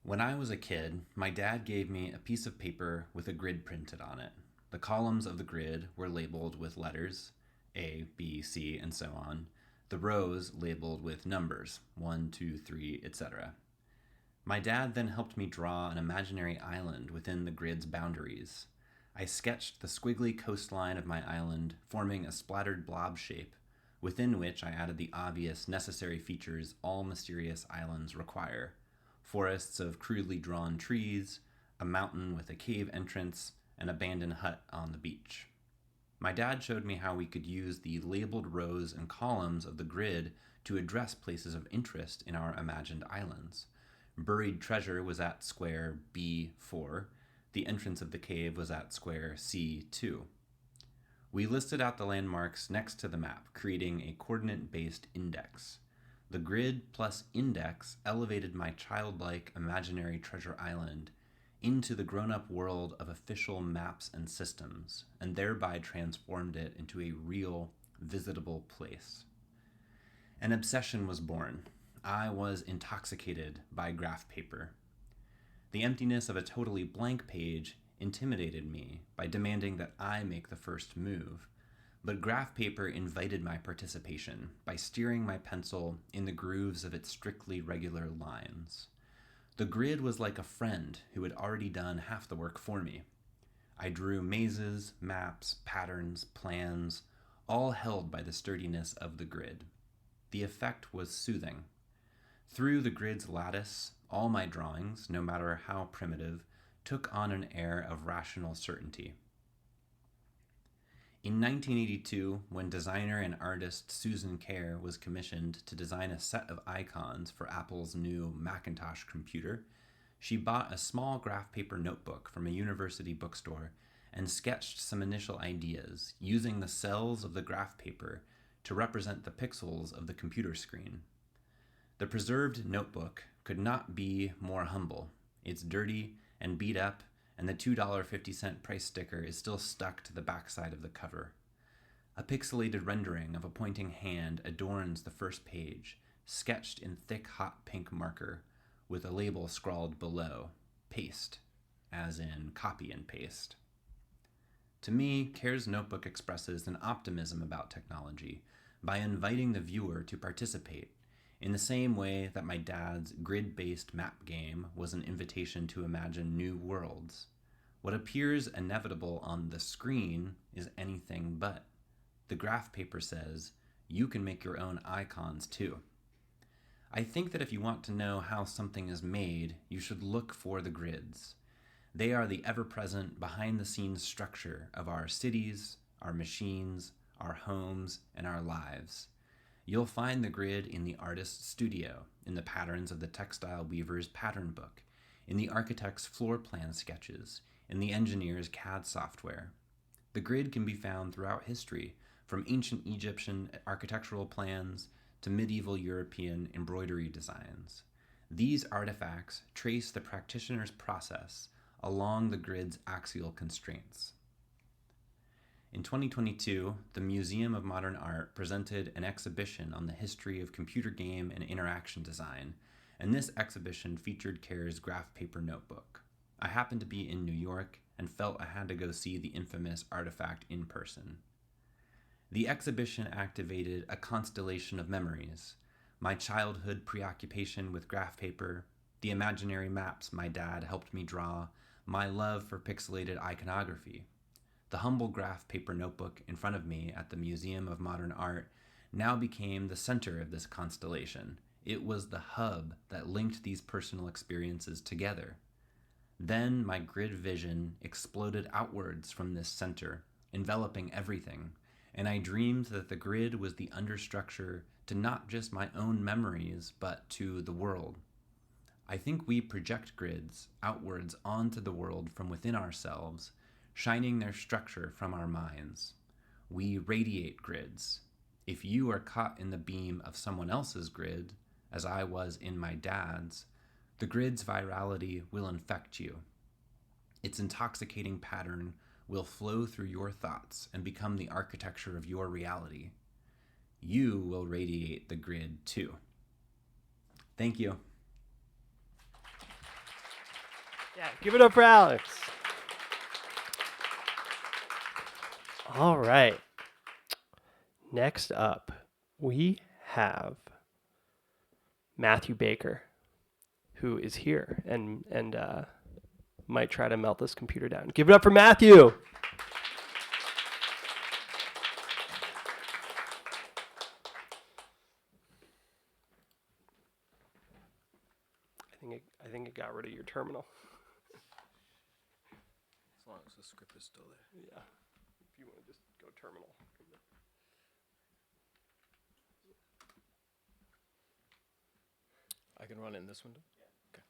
When I was a kid, my dad gave me a piece of paper with a grid printed on it. The columns of the grid were labeled with letters, A, B, C, and so on. The rows labeled with numbers, 1, 2, 3, etc. My dad then helped me draw an imaginary island within the grid's boundaries. I sketched the squiggly coastline of my island, forming a splattered blob shape, within which I added the obvious necessary features all mysterious islands require: forests of crudely drawn trees, a mountain with a cave entrance, an abandoned hut on the beach. My dad showed me how we could use the labeled rows and columns of the grid to address places of interest in our imagined islands. Buried treasure was at square B4. The entrance of the cave was at square C2. We listed out the landmarks next to the map, creating a coordinate-based index. The grid plus index elevated my childlike imaginary treasure island into the grown-up world of official maps and systems, and thereby transformed it into a real, visitable place. An obsession was born. I was intoxicated by graph paper. The emptiness of a totally blank page intimidated me by demanding that I make the first move, but graph paper invited my participation by steering my pencil in the grooves of its strictly regular lines. The grid was like a friend who had already done half the work for me. I drew mazes, maps, patterns, plans, all held by the sturdiness of the grid. The effect was soothing. Through the grid's lattice, all my drawings, no matter how primitive, took on an air of rational certainty. In 1982, when designer and artist Susan Kare was commissioned to design a set of icons for Apple's new Macintosh computer, she bought a small graph paper notebook from a university bookstore and sketched some initial ideas, using the cells of the graph paper to represent the pixels of the computer screen. The preserved notebook could not be more humble. It's dirty and beat up, and the $2.50 price sticker is still stuck to the backside of the cover. A pixelated rendering of a pointing hand adorns the first page, sketched in thick hot pink marker, with a label scrawled below, paste, as in copy and paste. To me, Kare's notebook expresses an optimism about technology by inviting the viewer to participate, in the same way that my dad's grid-based map game was an invitation to imagine new worlds. What appears inevitable on the screen is anything but. The graph paper says, you can make your own icons too. I think that if you want to know how something is made, you should look for the grids. They are the ever-present, behind-the-scenes structure of our cities, our machines, our homes, and our lives. You'll find the grid in the artist's studio, in the patterns of the textile weaver's pattern book, in the architect's floor plan sketches, in the engineer's CAD software. The grid can be found throughout history, from ancient Egyptian architectural plans to medieval European embroidery designs. These artifacts trace the practitioner's process along the grid's axial constraints. In 2022, the Museum of Modern Art presented an exhibition on the history of computer game and interaction design, and this exhibition featured Kare's graph paper notebook. I happened to be in New York and felt I had to go see the infamous artifact in person. The exhibition activated a constellation of memories: my childhood preoccupation with graph paper, the imaginary maps my dad helped me draw, my love for pixelated iconography. The humble graph paper notebook in front of me at the Museum of Modern Art now became the center of this constellation. It was the hub that linked these personal experiences together. Then my grid vision exploded outwards from this center, enveloping everything, and I dreamed that the grid was the understructure to not just my own memories, but to the world. I think we project grids outwards onto the world from within ourselves, shining their structure from our minds. We radiate grids. If you are caught in the beam of someone else's grid, as I was in my dad's, the grid's virality will infect you. Its intoxicating pattern will flow through your thoughts and become the architecture of your reality. You will radiate the grid too. Thank you. Yeah, give it up for Alex. All right. Next up, we have Matthew Baker, who is here and might try to melt this computer down. Give it up for Matthew. I think it got rid of your terminal. As long as the script is still there. Yeah. If you want to just go terminal. I can run it in this window? Okay.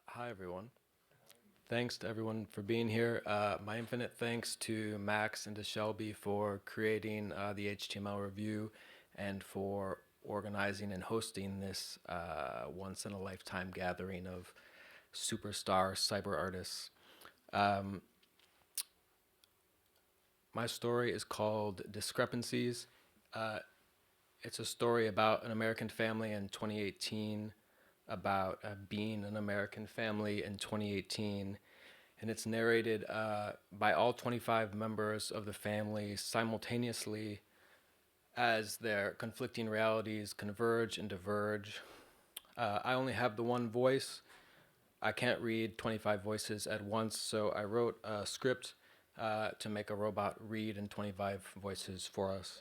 Hi, everyone. Thanks to everyone for being here. My infinite thanks to Max and to Shelby for creating the HTML review and for organizing and hosting this once-in-a-lifetime gathering of superstar cyber artists. My story is called Discrepancies. It's a story about an American family in 2018, about being an American family in 2018, and it's narrated by all 25 members of the family simultaneously as their conflicting realities converge and diverge. I only have the one voice. I can't read 25 voices at once, so I wrote a script to make a robot read in 25 voices for us.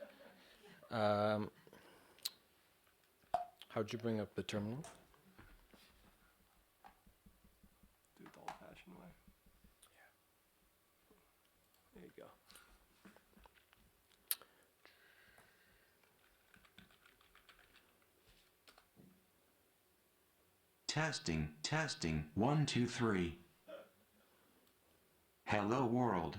How'd you bring up the terminal? Do it the old-fashioned way. Yeah. There you go. Testing, testing, 1, 2, 3. Hello world.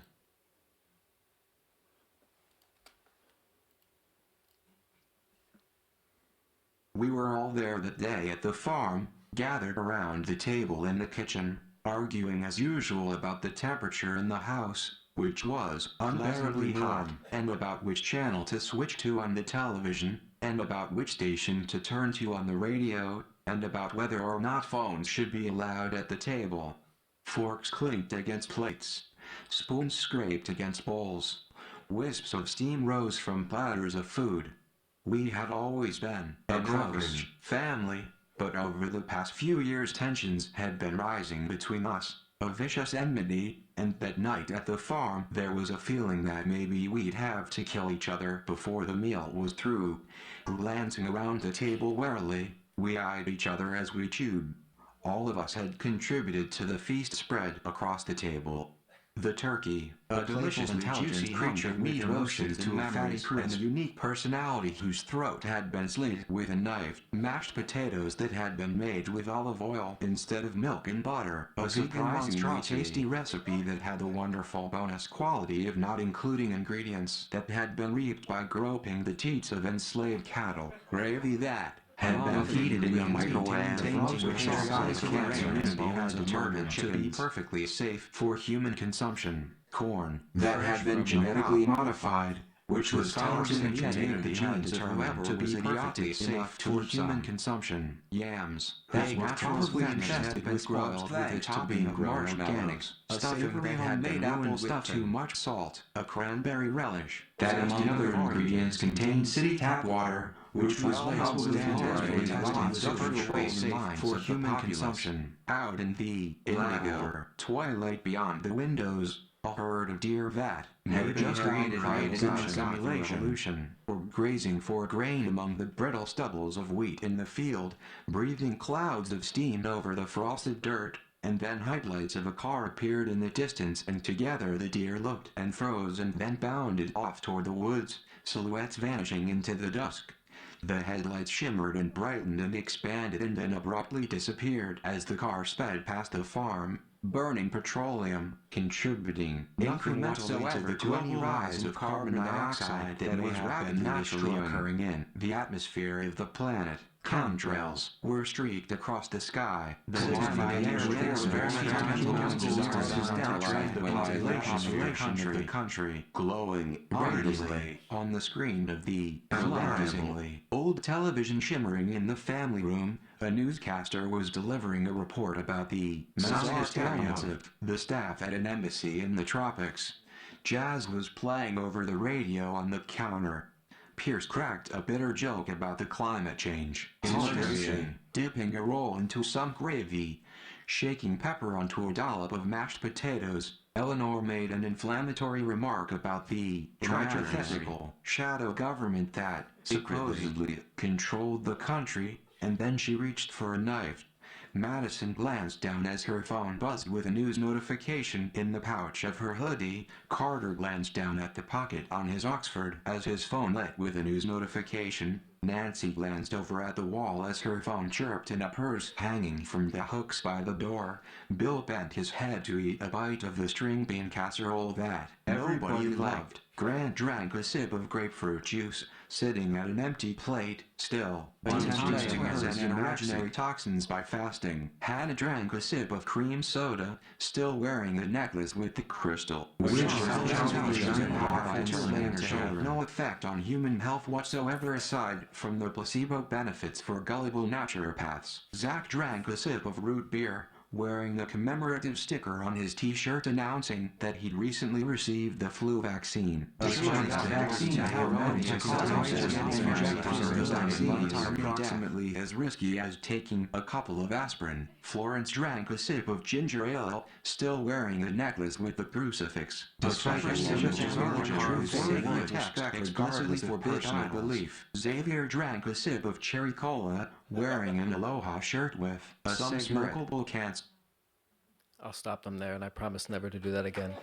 We were all there that day at the farm, gathered around the table in the kitchen, arguing as usual about the temperature in the house, which was unbearably hot, and about which channel to switch to on the television, and about which station to turn to on the radio, and about whether or not phones should be allowed at the table. Forks clinked against plates. Spoons scraped against bowls. Wisps of steam rose from platters of food. We had always been a close family, but over the past few years tensions had been rising between us, a vicious enmity, and that night at the farm there was a feeling that maybe we'd have to kill each other before the meal was through. Glancing around the table warily, we eyed each other as we chewed. All of us had contributed to the feast spread across the table. The turkey, a delicious and juicy creature of meat roasted to a fatty crisp, and a unique personality whose throat had been slit with a knife, mashed potatoes that had been made with olive oil instead of milk and butter, a surprisingly tasty recipe that had the wonderful bonus quality of not including ingredients that had been reaped by groping the teats of enslaved cattle, gravy that had been heated in a microwave, which size cancer had determined to be perfectly safe for human consumption, corn that had been genetically modified, which was found to contain the genes determined to be perfectly safe for human consumption, yams that were probably infested with grubs with a topping of marshmallows, stuffing that had been ruined with too much salt, a cranberry relish that among other ingredients contained city tap water, which was labeled with safe for human consumption. Out in the indigo twilight beyond the windows, a herd of deer that had just created a simulation, or grazing for grain among the brittle stubbles of wheat in the field, breathing clouds of steam over the frosted dirt, and then headlights of a car appeared in the distance, and together the deer looked and froze and then bounded off toward the woods, silhouettes vanishing into the dusk. The headlights shimmered and brightened and expanded and then abruptly disappeared as the car sped past the farm, burning petroleum, contributing incrementally to the global rise of carbon dioxide that was rapidly naturally occurring in the atmosphere of the planet. Chemtrails were streaked across the sky. The population of the country glowing brilliantly on the screen of the polarizingly old television shimmering in the family room. A newscaster was delivering a report about the experience of the staff at an embassy in the tropics. Jazz was playing over the radio on the counter. Pierce cracked a bitter joke about the climate change. Dipping a roll into some gravy, shaking pepper onto a dollop of mashed potatoes, Eleanor made an inflammatory remark about the hypothetical shadow government that supposedly controlled the country, and then she reached for a knife. Madison glanced down as her phone buzzed with a news notification in the pouch of her hoodie. Carter glanced down at the pocket on his Oxford as his phone lit with a news notification. Nancy glanced over at the wall as her phone chirped in a purse hanging from the hooks by the door. Bill bent his head to eat a bite of the string bean casserole that everybody loved. Grant drank a sip of grapefruit juice, sitting at an empty plate, still digesting his imaginary toxins by fasting. Hannah drank a sip of cream soda, still wearing the necklace with the crystal, which had no effect on human health whatsoever aside from the placebo benefits for gullible naturopaths. Zach drank a sip of root beer, wearing a commemorative sticker on his t-shirt announcing that he'd recently received the flu vaccine. Despite the vaccine approximately as risky as taking a couple of aspirin, Florence drank a sip of ginger ale, still wearing a necklace with the crucifix. Despite explicitly for personal belief, Xavier drank a sip of cherry cola, wearing an Aloha shirt with some smokable cans. I'll stop them there, and I promise never to do that again.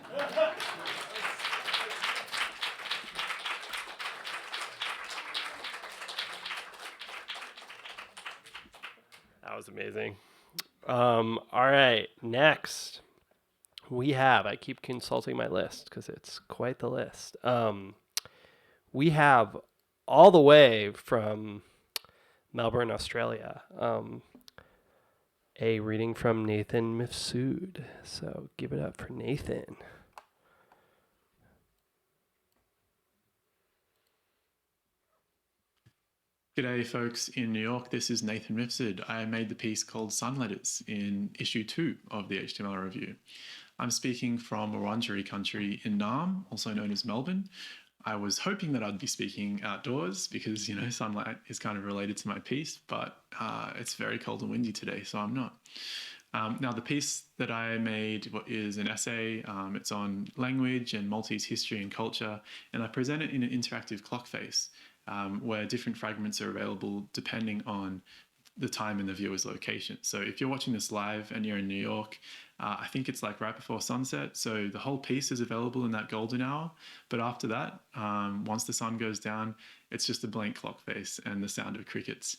That was amazing. All right, next we have, I keep consulting my list because it's quite the list. We have all the way from Melbourne, Australia, a reading from Nathan Mifsud. So give it up for Nathan. G'day folks in New York, this is Nathan Mifsud. I made the piece called Sun Letters in issue 2 of the HTML Review. I'm speaking from Wurundjeri country in Naarm, also known as Melbourne. I was hoping that I'd be speaking outdoors because, you know, sunlight is kind of related to my piece, but it's very cold and windy today, so I'm not. Now, the piece that I made is an essay. It's on language and Maltese history and culture, and I present it in an interactive clock face where different fragments are available depending on the time and the viewer's location. So if you're watching this live and you're in New York, I think it's like right before sunset. So the whole piece is available in that golden hour. But after that, once the sun goes down, it's just a blank clock face and the sound of crickets.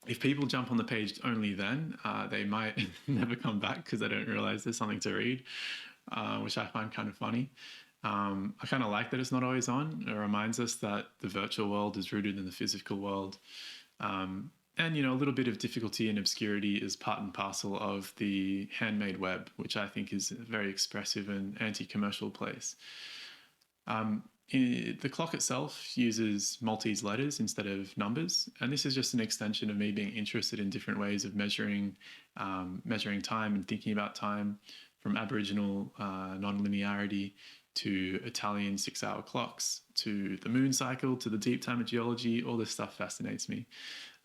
If people jump on the page only then, they might never come back because they don't realize there's something to read, which I find kind of funny. I kind of like that it's not always on. It reminds us that the virtual world is rooted in the physical world. And, you know, a little bit of difficulty and obscurity is part and parcel of the handmade web, which I think is a very expressive and anti-commercial place. The clock itself uses Maltese letters instead of numbers, and this is just an extension of me being interested in different ways of measuring time and thinking about time, from Aboriginal non-linearity to Italian 6-hour clocks, to the moon cycle, to the deep time of geology. All this stuff fascinates me.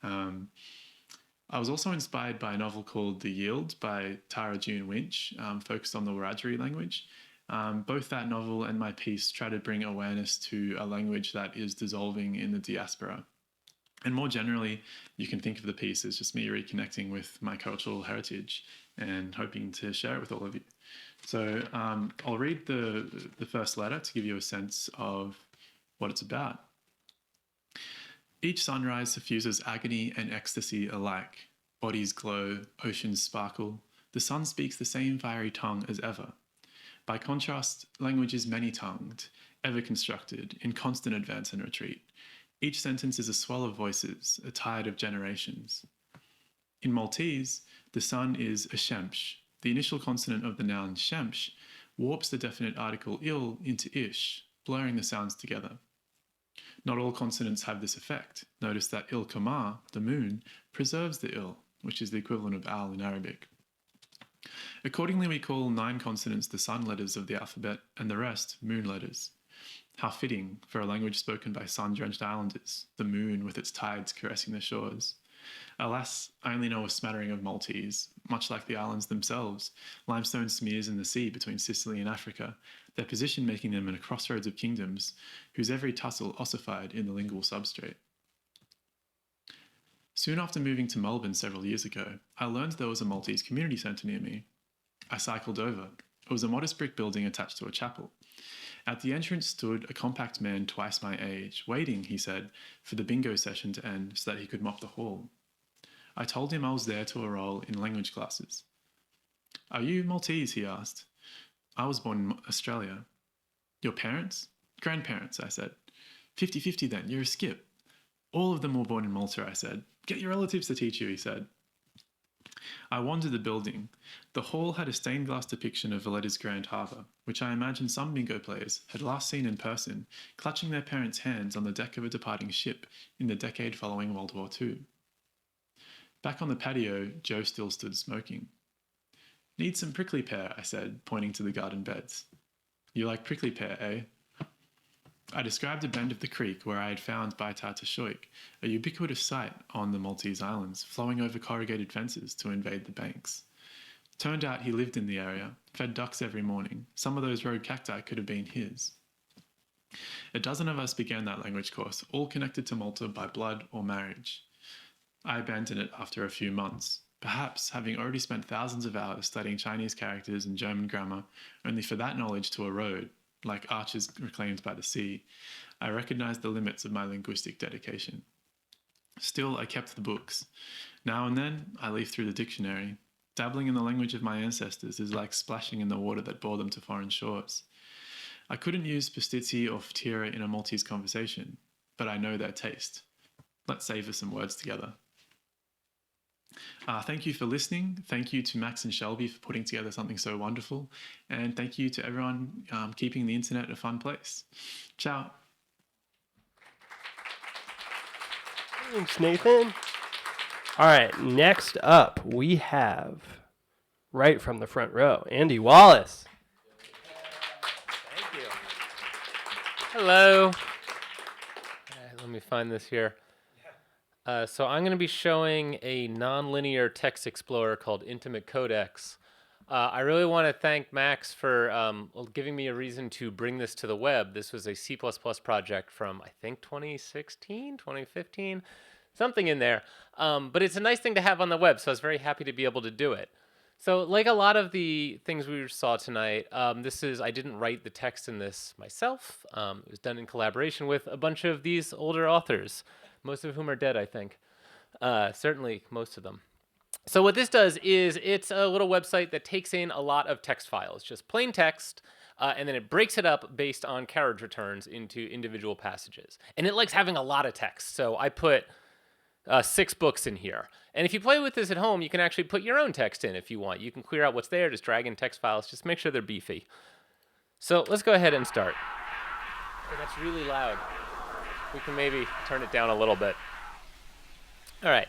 I was also inspired by a novel called The Yield by Tara June Winch, focused on the Wiradjuri language. Both that novel and my piece try to bring awareness to a language that is dissolving in the diaspora. And more generally, you can think of the piece as just me reconnecting with my cultural heritage and hoping to share it with all of you. So I'll read the first letter to give you a sense of what it's about. Each sunrise suffuses agony and ecstasy alike. Bodies glow, oceans sparkle. The sun speaks the same fiery tongue as ever. By contrast, language is many-tongued, ever-constructed, in constant advance and retreat. Each sentence is a swell of voices, a tide of generations. In Maltese, the sun is a shemsh. The initial consonant of the noun shemsh warps the definite article il into ish, blurring the sounds together. Not all consonants have this effect. Notice that il kama, the moon, preserves the il, which is the equivalent of al in Arabic. Accordingly, we call 9 consonants the sun letters of the alphabet and the rest moon letters. How fitting for a language spoken by sun-drenched islanders, the moon with its tides caressing the shores. Alas, I only know a smattering of Maltese. Much like the islands themselves, limestone smears in the sea between Sicily and Africa, their position making them at a crossroads of kingdoms, whose every tussle ossified in the lingual substrate. Soon after moving to Melbourne several years ago, I learned there was a Maltese community centre near me. I cycled over. It was a modest brick building attached to a chapel. At the entrance stood a compact man twice my age, waiting, he said, for the bingo session to end so that he could mop the hall. I told him I was there to enroll in language classes. Are you Maltese? He asked. I was born in Australia. Your parents? Grandparents, I said. 50-50 then, you're a skip. All of them were born in Malta, I said. Get your relatives to teach you, he said. I wandered the building. The hall had a stained glass depiction of Valletta's Grand Harbour, which I imagine some bingo players had last seen in person, clutching their parents' hands on the deck of a departing ship in the decade following World War II. Back on the patio, Joe still stood smoking. Need some prickly pear, I said, pointing to the garden beds. You like prickly pear, eh? I described a bend of the creek where I had found Baitar Tashoik, a ubiquitous sight on the Maltese Islands, flowing over corrugated fences to invade the banks. Turned out he lived in the area, fed ducks every morning. Some of those road cacti could have been his. A dozen of us began that language course, all connected to Malta by blood or marriage. I abandoned it after a few months, perhaps having already spent thousands of hours studying Chinese characters and German grammar, only for that knowledge to erode, like arches reclaimed by the sea. I recognized the limits of my linguistic dedication. Still, I kept the books. Now and then, I leaf through the dictionary. Dabbling in the language of my ancestors is like splashing in the water that bore them to foreign shores. I couldn't use pastizzi or ftira in a Maltese conversation, but I know their taste. Let's savor some words together. Thank you for listening. Thank you to Max and Shelby for putting together something so wonderful. And thank you to everyone keeping the internet a fun place. Ciao. Thanks, Nathan. All right, next up we have, right from the front row, Andy Wallace. Thank you. Hello. All right, let me find this here. So I'm going to be showing a nonlinear text explorer called Intimate Codex. I really want to thank Max for giving me a reason to bring this to the web. This was a C++ project from, I think, 2016, 2015, something in there. But it's a nice thing to have on the web, so I was very happy to be able to do it. So like a lot of the things we saw tonight, I didn't write the text in this myself. It was done in collaboration with a bunch of these older authors, most of whom are dead, I think. Certainly most of them. So what this does is it's a little website that takes in a lot of text files, just plain text, and then it breaks it up based on carriage returns into individual passages. And it likes having a lot of text, so I put 6 books in here. And if you play with this at home, you can actually put your own text in if you want. You can clear out what's there, just drag in text files, just make sure they're beefy. So let's go ahead and start. Oh, that's really loud. We can maybe turn it down a little bit. All right.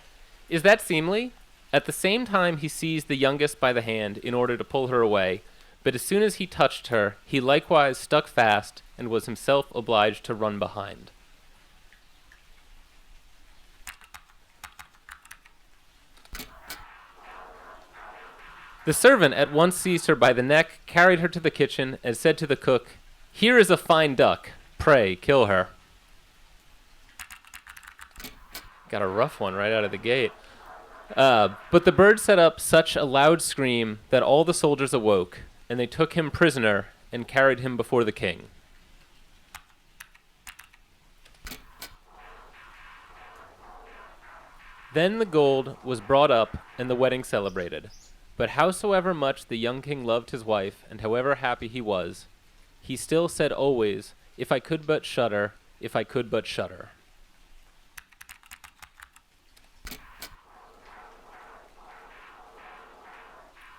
Is that seemly? At the same time, he seized the youngest by the hand in order to pull her away, but as soon as he touched her, he likewise stuck fast and was himself obliged to run behind. The servant at once seized her by the neck, carried her to the kitchen, and said to the cook, "Here is a fine duck. Pray, kill her." Got a rough one right out of the gate. But the bird set up such a loud scream that all the soldiers awoke, and they took him prisoner and carried him before the king. Then the gold was brought up and the wedding celebrated. But howsoever much the young king loved his wife, and however happy he was, he still said always, "If I could but shudder, if I could but shudder."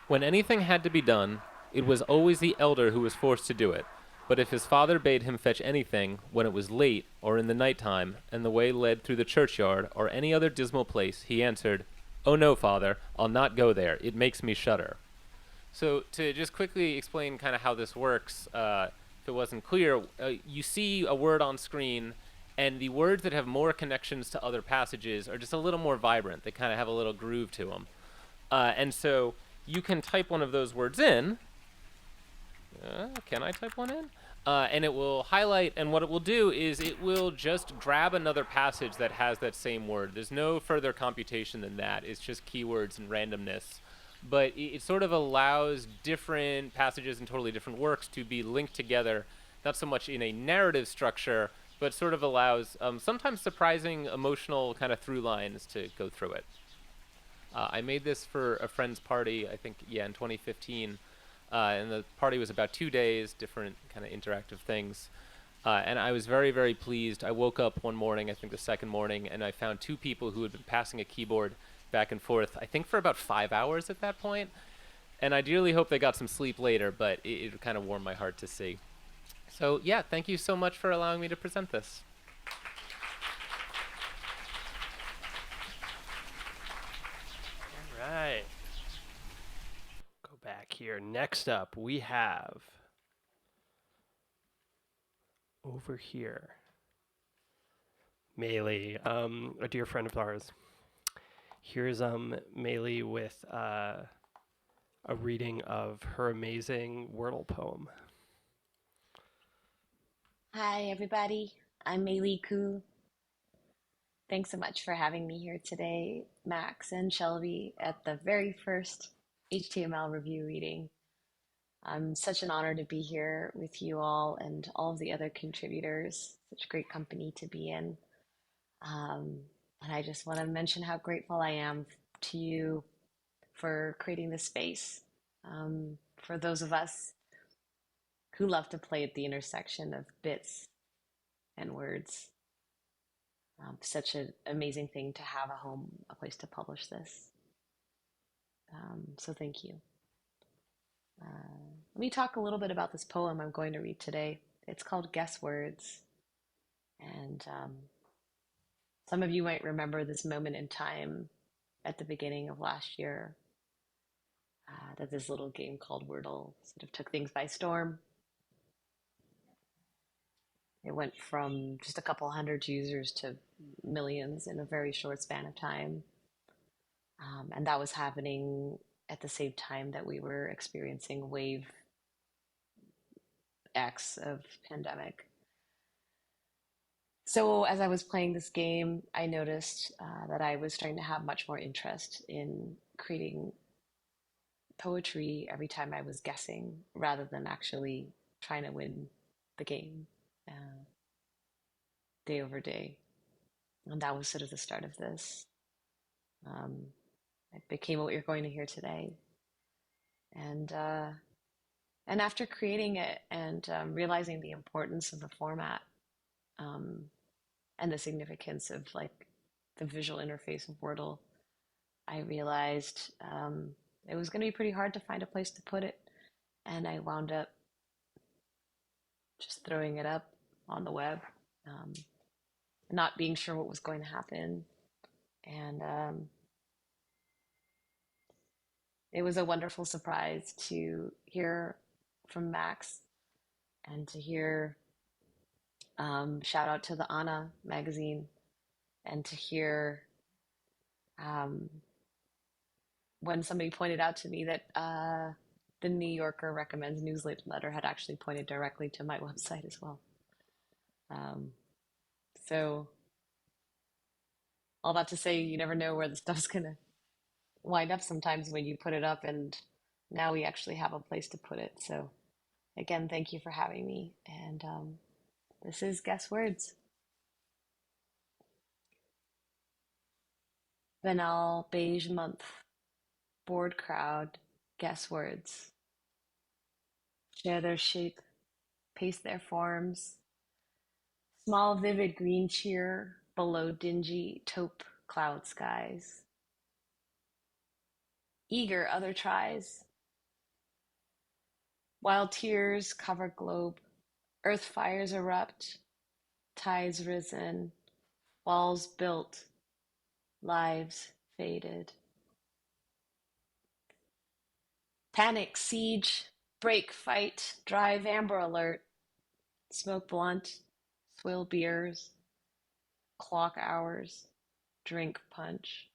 When anything had to be done, it was always the elder who was forced to do it. But if his father bade him fetch anything, when it was late, or in the night time, and the way led through the churchyard, or any other dismal place, he answered, "Oh no, father, I'll not go there. It makes me shudder." So to just quickly explain kind of how this works, if it wasn't clear, you see a word on screen, and the words that have more connections to other passages are just a little more vibrant. They kind of have a little groove to them. And so you can type one of those words in. Can I type one in? And it will highlight, and what it will do is it will just grab another passage that has that same word. There's no further computation than that. It's just keywords and randomness. But it sort of allows different passages and totally different works to be linked together, not so much in a narrative structure, but sort of allows sometimes surprising emotional kind of through lines to go through it. I made this for a friend's party, I think, in 2015. And the party was about 2 days, different kind of interactive things. And I was very, very pleased. I woke up one morning, I think the second morning, and I found 2 people who had been passing a keyboard back and forth, I think for about 5 hours at that point. And I dearly hope they got some sleep later, but it kind of warmed my heart to see. So yeah, thank you so much for allowing me to present this. All right. Go back here. Next up, we have over here Meili, a dear friend of ours. Here's Meili with a reading of her amazing Wordle poem. Hi, everybody. I'm Neely-Cohen. Thanks so much for having me here today, Max and Shelby, at the very first HTML review reading. I'm such an honor to be here with you all and all of the other contributors. Such great company to be in. And I just want to mention how grateful I am to you for creating this space. For those of us who love to play at the intersection of bits and words. Such an amazing thing to have a home, a place to publish this. So thank you. Let me talk a little bit about this poem I'm going to read today. It's called Guess Words. And some of you might remember this moment in time at the beginning of last year that this little game called Wordle sort of took things by storm. It went from just a couple hundred users to millions in a very short span of time. And that was happening at the same time that we were experiencing wave X of pandemic. So as I was playing this game, I noticed that I was starting to have much more interest in creating poetry every time I was guessing rather than actually trying to win the game day over day. And that was sort of the start of this. It became what you're going to hear today. And after creating it and realizing the importance of the format and the significance of like the visual interface of Wordle, I realized it was going to be pretty hard to find a place to put it. And I wound up just throwing it up on the web, not being sure what was going to happen. And it was a wonderful surprise to hear from Max and to hear shout out to the Anna magazine and to hear when somebody pointed out to me that the New Yorker Recommends newsletter had actually pointed directly to my website as well. So all that to say, you never know where the stuff's gonna wind up sometimes when you put it up, and now we actually have a place to put it. So again, thank you for having me. And this is Guess Words. Banal beige month, bored crowd, guess words. Share their shape, paste their forms. Small vivid green cheer below dingy taupe cloud skies. Eager other tries. Wild tears cover globe, earth fires erupt, tides risen, walls built, lives faded. Panic, siege, break, fight, drive, amber alert, smoke blunt, swill beers, clock hours, drink punch.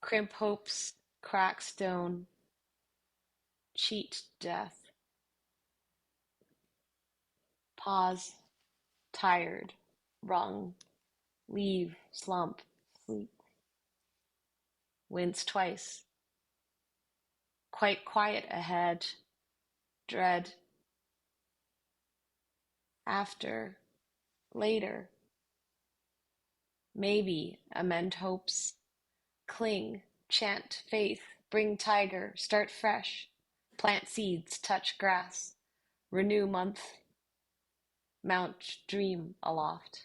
Crimp hopes, crack stone, cheat death. Pause, tired, wrung, leave, slump, sleep. Wince twice. Quite quiet ahead, dread. After, later. Maybe amend hopes. Cling, chant faith, bring tiger, start fresh. Plant seeds, touch grass. Renew month. Mount dream aloft.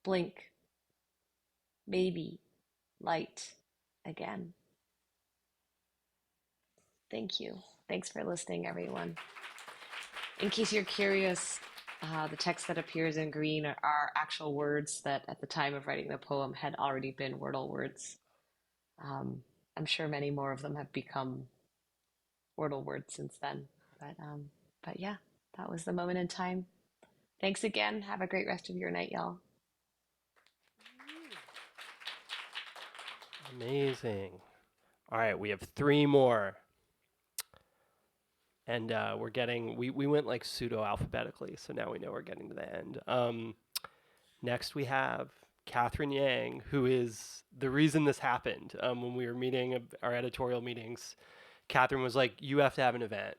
Blink. Maybe light again. Thank you. Thanks for listening, everyone. In case you're curious, the text that appears in green are actual words that at the time of writing the poem had already been Wordle words. I'm sure many more of them have become Wordle words since then. But yeah, that was the moment in time. Thanks again. Have a great rest of your night, y'all. Amazing. All right, we have 3 more. And we went like pseudo alphabetically, so now we know we're getting to the end. Next we have Catherine Yang, who is the reason this happened. When we were meeting our editorial meetings, Catherine was like, "You have to have an event."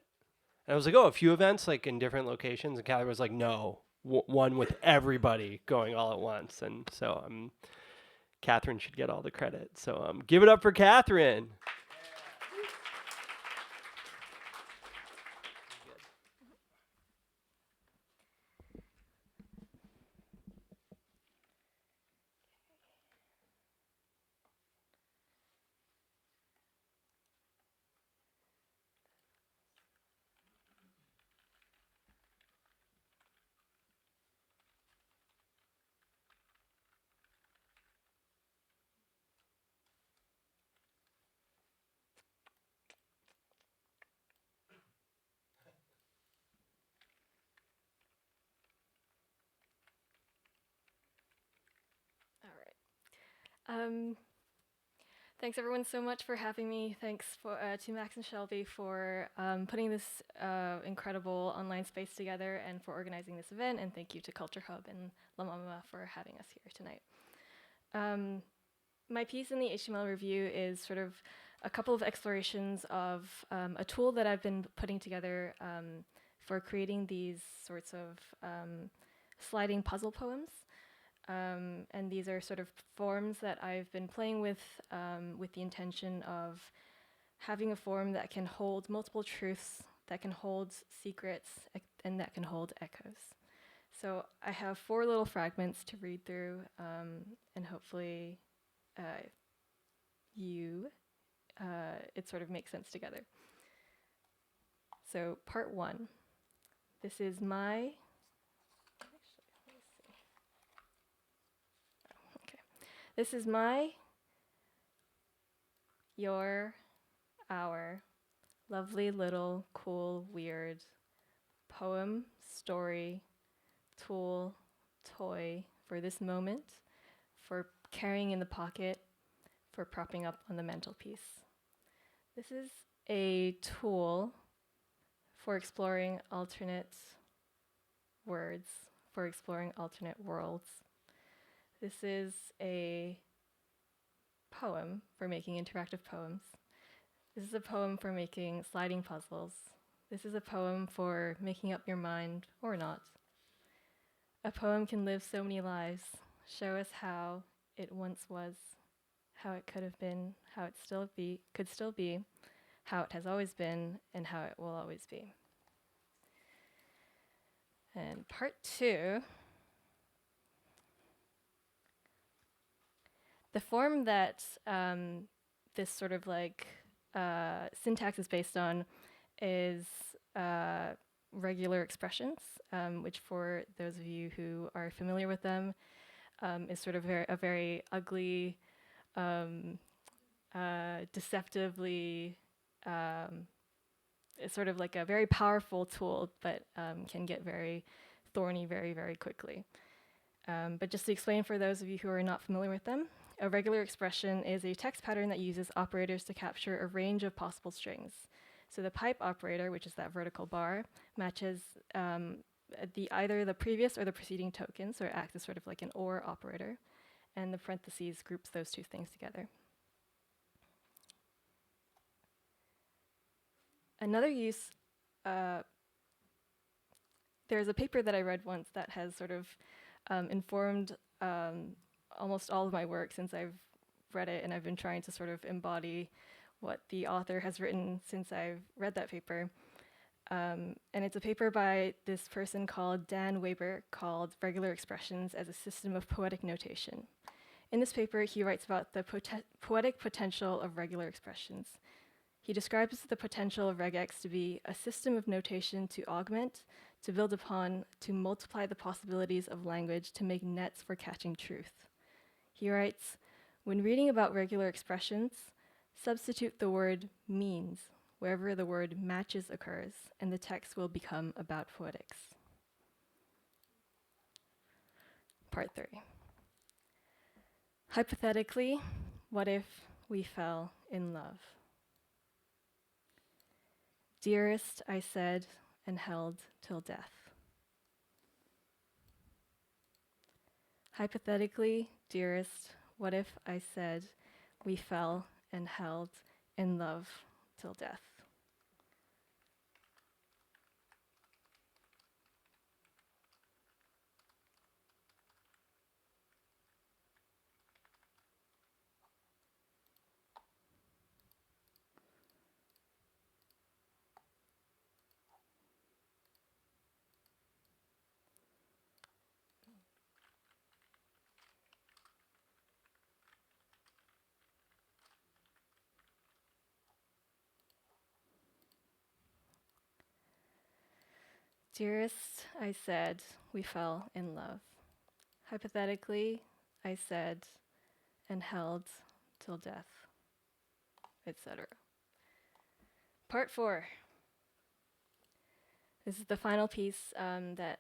And I was like, "Oh, a few events like in different locations." And Catherine was like, "No, one with everybody going all at once." And so Catherine should get all the credit. So give it up for Catherine. Thanks everyone so much for having me. Thanks to Max and Shelby for putting this incredible online space together and for organizing this event. And thank you to CultureHub and MaMa for having us here tonight. My piece in the HTML review is sort of a couple of explorations of a tool that I've been putting together for creating these sorts of sliding puzzle poems. And these are sort of forms that I've been playing with the intention of having a form that can hold multiple truths, that can hold secrets, and that can hold echoes. So I have 4 little fragments to read through, and hopefully it sort of makes sense together. So part 1, this is my, this is my, your, our, lovely little, cool, weird poem, story, tool, toy for this moment, for carrying in the pocket, for propping up on the mantelpiece. This is a tool for exploring alternate words, for exploring alternate worlds. This is a poem for making interactive poems. This is a poem for making sliding puzzles. This is a poem for making up your mind or not. A poem can live so many lives, show us how it once was, how it could have been, how it could still be, how it has always been, and how it will always be. And part 2, the form that this sort of like syntax is based on is regular expressions, which for those of you who are familiar with them is sort of a very ugly, deceptively, it's sort of like a very powerful tool, but can get very thorny very, very quickly. But just to explain for those of you who are not familiar with them, a regular expression is a text pattern that uses operators to capture a range of possible strings. So the pipe operator, which is that vertical bar, matches either the previous or the preceding token, so it acts as sort of like an OR operator, and the parentheses groups those 2 things together. Another use, there's a paper that I read once that has sort of informed almost all of my work since I've read it, and I've been trying to sort of embody what the author has written since I've read that paper. And it's a paper by this person called Dan Weber called Regular Expressions as a System of Poetic Notation. In this paper, he writes about the poetic potential of regular expressions. He describes the potential of regex to be a system of notation to augment, to build upon, to multiply the possibilities of language to make nets for catching truth. He writes, when reading about regular expressions, Substitute the word means wherever the word matches occurs, and the text will become about poetics. Part 3. Hypothetically, what if we fell in love? Dearest, I said and held till death. Hypothetically, dearest, what if I said we fell and held in love till death? Dearest, I said we fell in love. Hypothetically, I said and held till death, etc. Part 4. This is the final piece that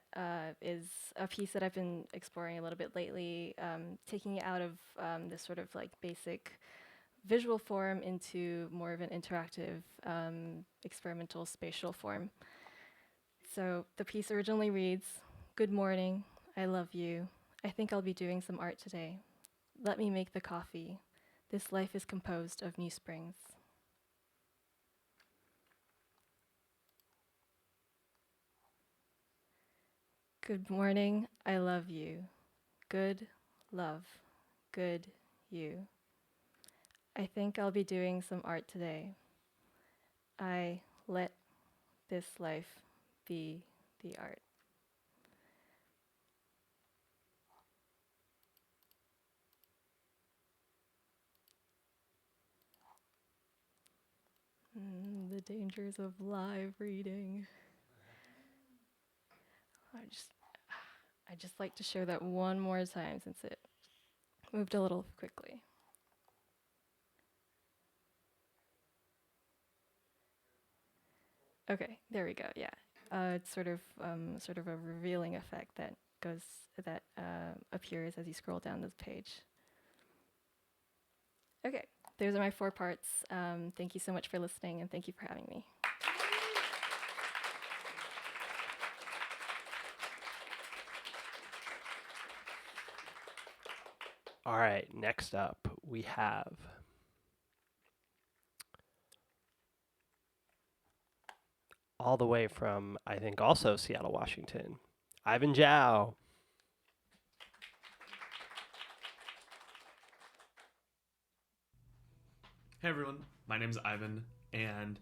is a piece that I've been exploring a little bit lately, taking it out of this sort of like basic visual form into more of an interactive experimental spatial form. So the piece originally reads, "Good morning, I love you. I think I'll be doing some art today. Let me make the coffee. This life is composed of new springs." Good morning, I love you. Good, love, good, you. I think I'll be doing some art today. I let this life be the art. The dangers of live reading. I just like to share that one more time since it moved a little quickly. Okay, there we go. Yeah, it's sort of a revealing effect that appears as you scroll down this page. Okay, those are my 4 parts. Thank you so much for listening, and thank you for having me. All right, next up we have all the way from, I think, also Seattle, Washington, Ivan Zhao. Hey everyone, my name's Ivan, and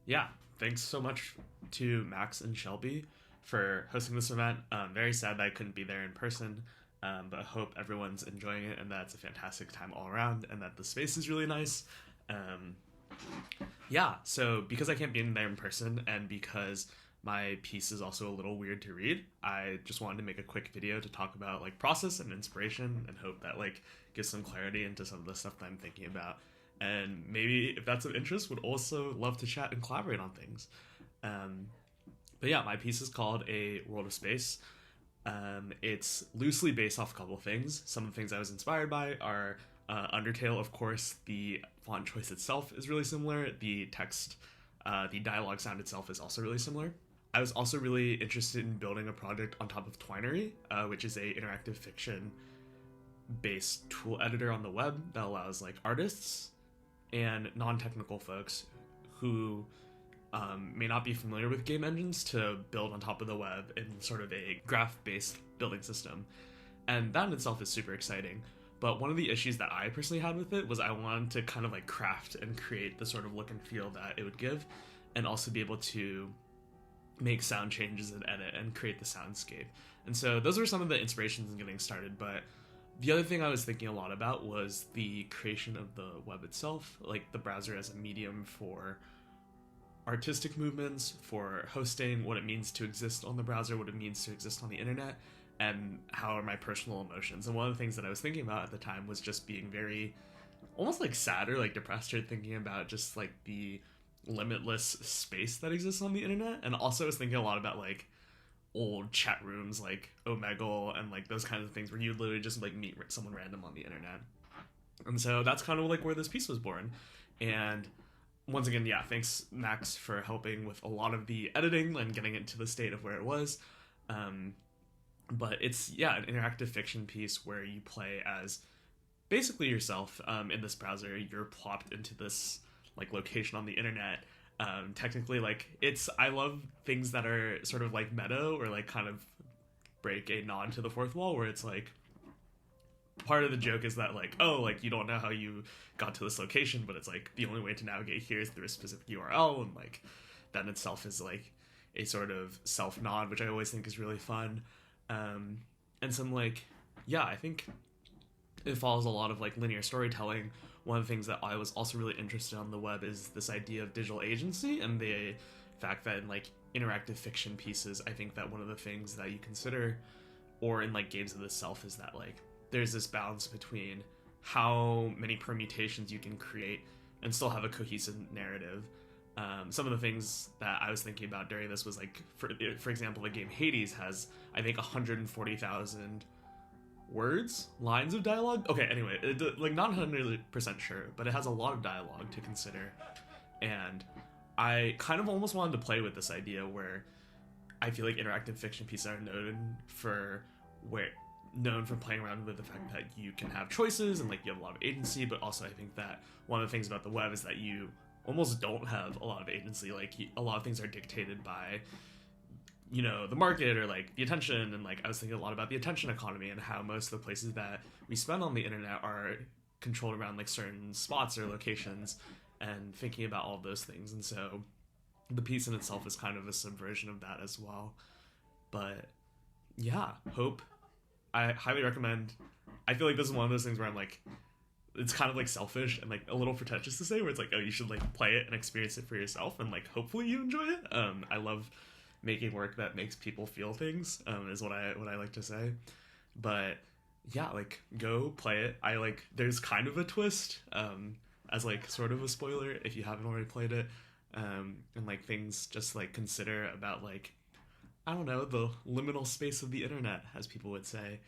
yeah, thanks so much to Max and Shelby for hosting this event. Very sad that I couldn't be there in person, but I hope everyone's enjoying it and that it's a fantastic time all around and that the space is really nice. Yeah, so because I can't be in there in person and because my piece is also a little weird to read, I just wanted to make a quick video to talk about like process and inspiration and hope that like gives some clarity into some of the stuff that I'm thinking about. And maybe if that's of interest, would also love to chat and collaborate on things. But yeah, my piece is called A World of Space. It's loosely based off a couple of things. Some of the things I was inspired by are Undertale, of course. The font choice itself is really similar. The text, the dialogue sound itself is also really similar. I was also really interested in building a project on top of Twinery, which is a interactive fiction based tool editor on the web that allows like artists and non-technical folks who may not be familiar with game engines to build on top of the web in sort of a graph-based building system. And that in itself is super exciting. But one of the issues that I personally had with it was I wanted to kind of like craft and create the sort of look and feel that it would give, and also be able to make sound changes and edit and create the soundscape. And so those were some of the inspirations in getting started. But the other thing I was thinking a lot about was the creation of the web itself, like the browser as a medium for artistic movements, for hosting, what it means to exist on the browser, what it means to exist on the internet, and how are my personal emotions. And one of the things that I was thinking about at the time was just being very almost like sad or like depressed or thinking about just like the limitless space that exists on the internet. And also I was thinking a lot about like old chat rooms like Omegle and like those kinds of things where you literally just like meet someone random on the internet. And so that's kind of like where this piece was born. And once again, yeah, thanks Max for helping with a lot of the editing and getting it to the state of where it was. But it's, yeah, an interactive fiction piece where you play as basically yourself in this browser. You're plopped into this like location on the internet. Technically, like, I love things that are sort of like meta or like kind of break a nod to the fourth wall, where it's like part of the joke is that like, oh, like you don't know how you got to this location, but it's like the only way to navigate here is through a specific URL, and like that in itself is like a sort of self nod, which I always think is really fun. And some like, yeah, I think it follows a lot of like linear storytelling. One of the things that I was also really interested in on the web is this idea of digital agency and the fact that in like interactive fiction pieces, I think that one of the things that you consider, or in like games of the self, is that like there's this balance between how many permutations you can create and still have a cohesive narrative. Some of the things that I was thinking about during this was like, for example, the game Hades has, I think, 140,000 lines of dialogue. Okay, anyway, like not 100% sure, but it has a lot of dialogue to consider. And I kind of almost wanted to play with this idea where I feel like interactive fiction pieces are known for playing around with the fact that you can have choices and like you have a lot of agency, but also I think that one of the things about the web is that you almost don't have a lot of agency. Like a lot of things are dictated by, you know, the market or like the attention. And like I was thinking a lot about the attention economy and how most of the places that we spend on the internet are controlled around like certain spots or locations, and thinking about all of those things. And so the piece in itself is kind of a subversion of that as well. But yeah, Hope, I highly recommend. I feel like this is one of those things where I'm like, it's kind of like selfish and like a little pretentious to say, where it's like, oh, you should like play it and experience it for yourself and like hopefully you enjoy it. I love making work that makes people feel things, is what I like to say. But yeah, like go play it. I like, there's kind of a twist, as like sort of a spoiler if you haven't already played it, and like things just like consider about like, I don't know, the liminal space of the internet, as people would say.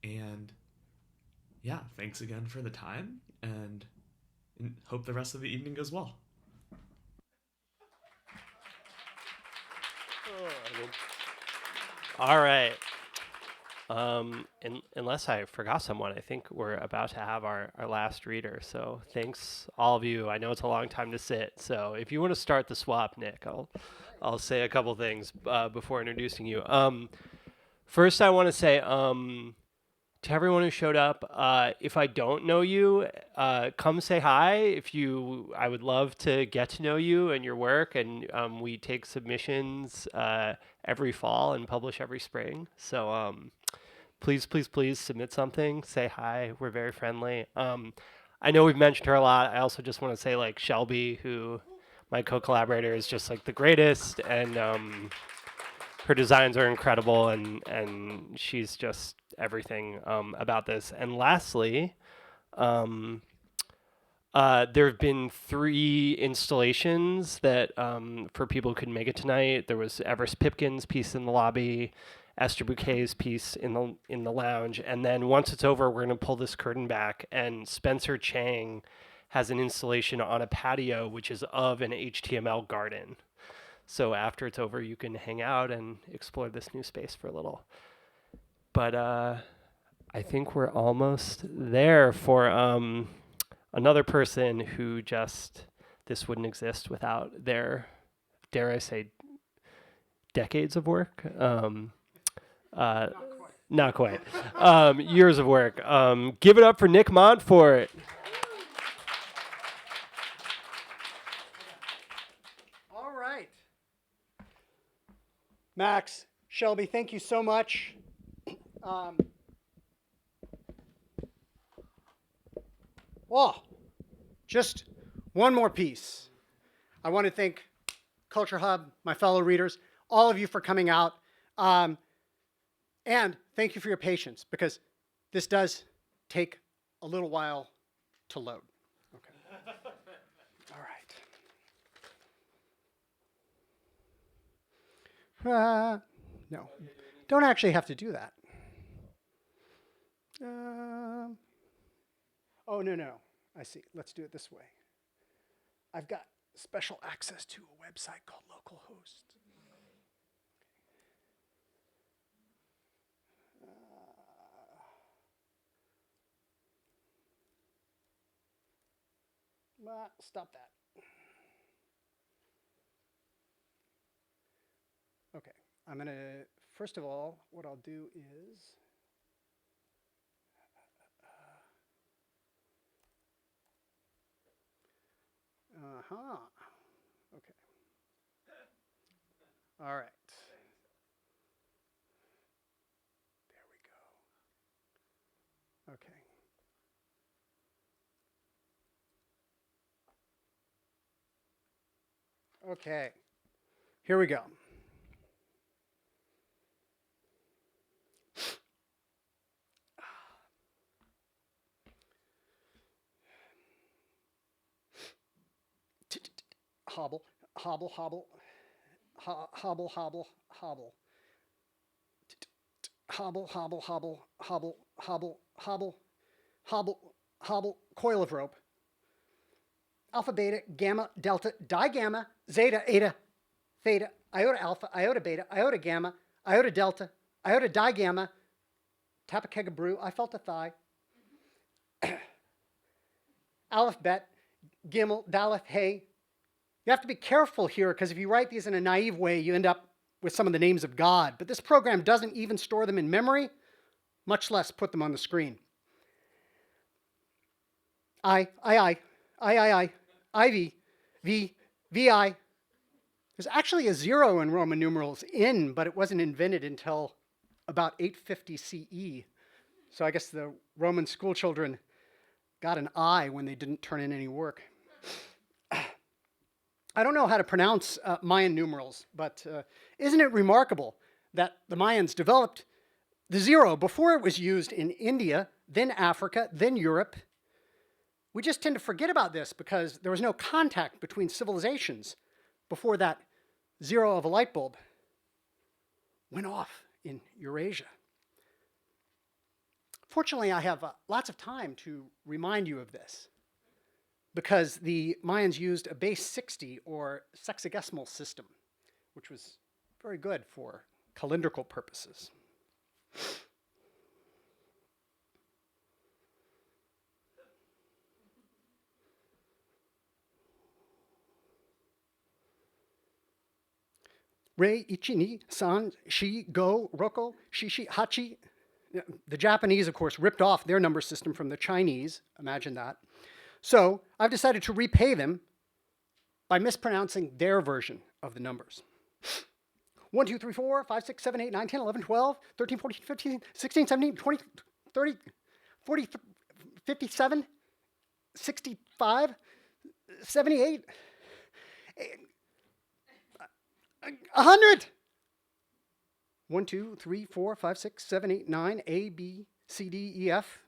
And yeah, thanks again for the time, and hope the rest of the evening goes well. All right. Unless I forgot someone, I think we're about to have our last reader. So thanks all of you. I know it's a long time to sit. So if you want to start the swap, Nick, I'll say a couple things before introducing you. First, I want to say to everyone who showed up, if I don't know you, come say hi. I would love to get to know you and your work. And we take submissions every fall and publish every spring. So please submit something. Say hi. We're very friendly. I know we've mentioned her a lot. I also just want to say, like, Shelby, who my co-collaborator, is just like the greatest, and her designs are incredible, and she's just everything about this. And lastly, there have been 3 installations that for people who couldn't make it tonight. There was Everest Pipkin's piece in the lobby, Esther Bouquet's piece in the lounge, and then once it's over, we're going to pull this curtain back, and Spencer Chang has an installation on a patio, which is of an HTML garden. So after it's over, you can hang out and explore this new space for a little. But I think we're almost there for another person who this wouldn't exist without their, dare I say, decades of work. Not quite. Years of work. Give it up for Nick Montfort. All right. Max, Shelby, thank you so much. Just one more piece. I want to thank CultureHub, my fellow readers, all of you for coming out. And thank you for your patience, because this does take a little while to load. No, don't actually have to do that. Oh, no. I see. Let's do it this way. I've got special access to a website called localhost. Stop that. Okay, I'm going to, first of all, what I'll do is, okay. All right. There we go. Okay. Okay, here we go. Hobble, hobble, hobble, hobble, hobble, hobble. Hobble, hobble, hobble, hobble, hobble, hobble, hobble, hobble, coil of rope. Alpha, beta, gamma, delta, digamma, zeta, eta, theta, iota alpha, iota beta, iota gamma, iota delta, iota digamma, tap a keg of brew, I felt a thigh. Aleph, bet, gimel, daleth, hey. You have to be careful here because if you write these in a naive way, you end up with some of the names of God. But this program doesn't even store them in memory, much less put them on the screen. I, IV, V, VI. There's actually a 0 in Roman numerals in, but it wasn't invented until about 850 CE. So I guess the Roman school children got an I when they didn't turn in any work. I don't know how to pronounce Mayan numerals, but isn't it remarkable that the Mayans developed the 0 before it was used in India, then Africa, then Europe? We just tend to forget about this because there was no contact between civilizations before that 0 of a light bulb went off in Eurasia. Fortunately, I have lots of time to remind you of this because the Mayans used a base 60 or sexagesimal system, which was very good for calendrical purposes. Rei, ichi, ni, san, shi, go, roko, shishi, hachi. The Japanese, of course, ripped off their number system from the Chinese. Imagine that. So I've decided to repay them by mispronouncing their version of the numbers. 1, 2, 3, 4, 5, 6, 7, 8, 9, 10, 11, 12, 13, 14, 15, 16, 17, 20, 30, 40, 57, 65, 78, 100. 1, 2, 3, 4, 5, 6, 7, 8, 9, A, B, C, D, E, F,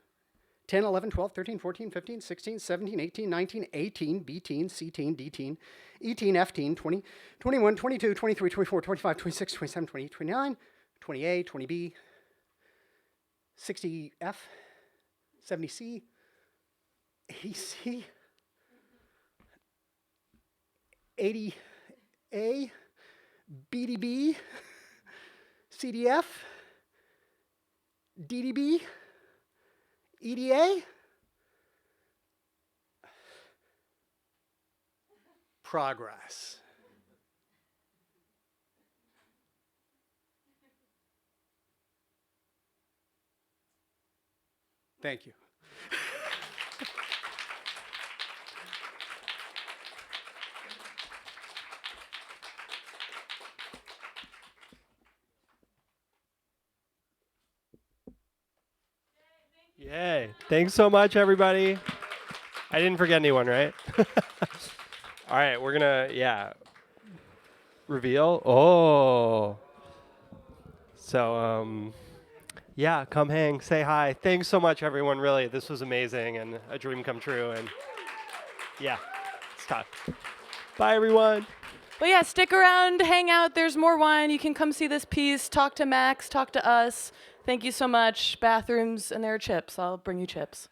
10, 11, 12, 13, 14, 15, 16, 17, 18, 19, 18, B teen, C teen, D teen, E teen, F teen, 20, 21, 22, 23, 24, 25, 26, 27, 28, 29, 20A, 20B, 60F, 70C, 80C, 80A, BDB, CDF, DDB, EDA, progress. Thank you. Yay. Thanks so much, everybody. I didn't forget anyone, right? All right, we're going to, reveal. Oh. So, come hang, say hi. Thanks so much, everyone, really. This was amazing and a dream come true. And, it's Todd. Bye, everyone. But yeah, stick around, hang out. There's more wine. You can come see this piece, talk to Max, talk to us. Thank you so much. Bathrooms, and there are chips. I'll bring you chips.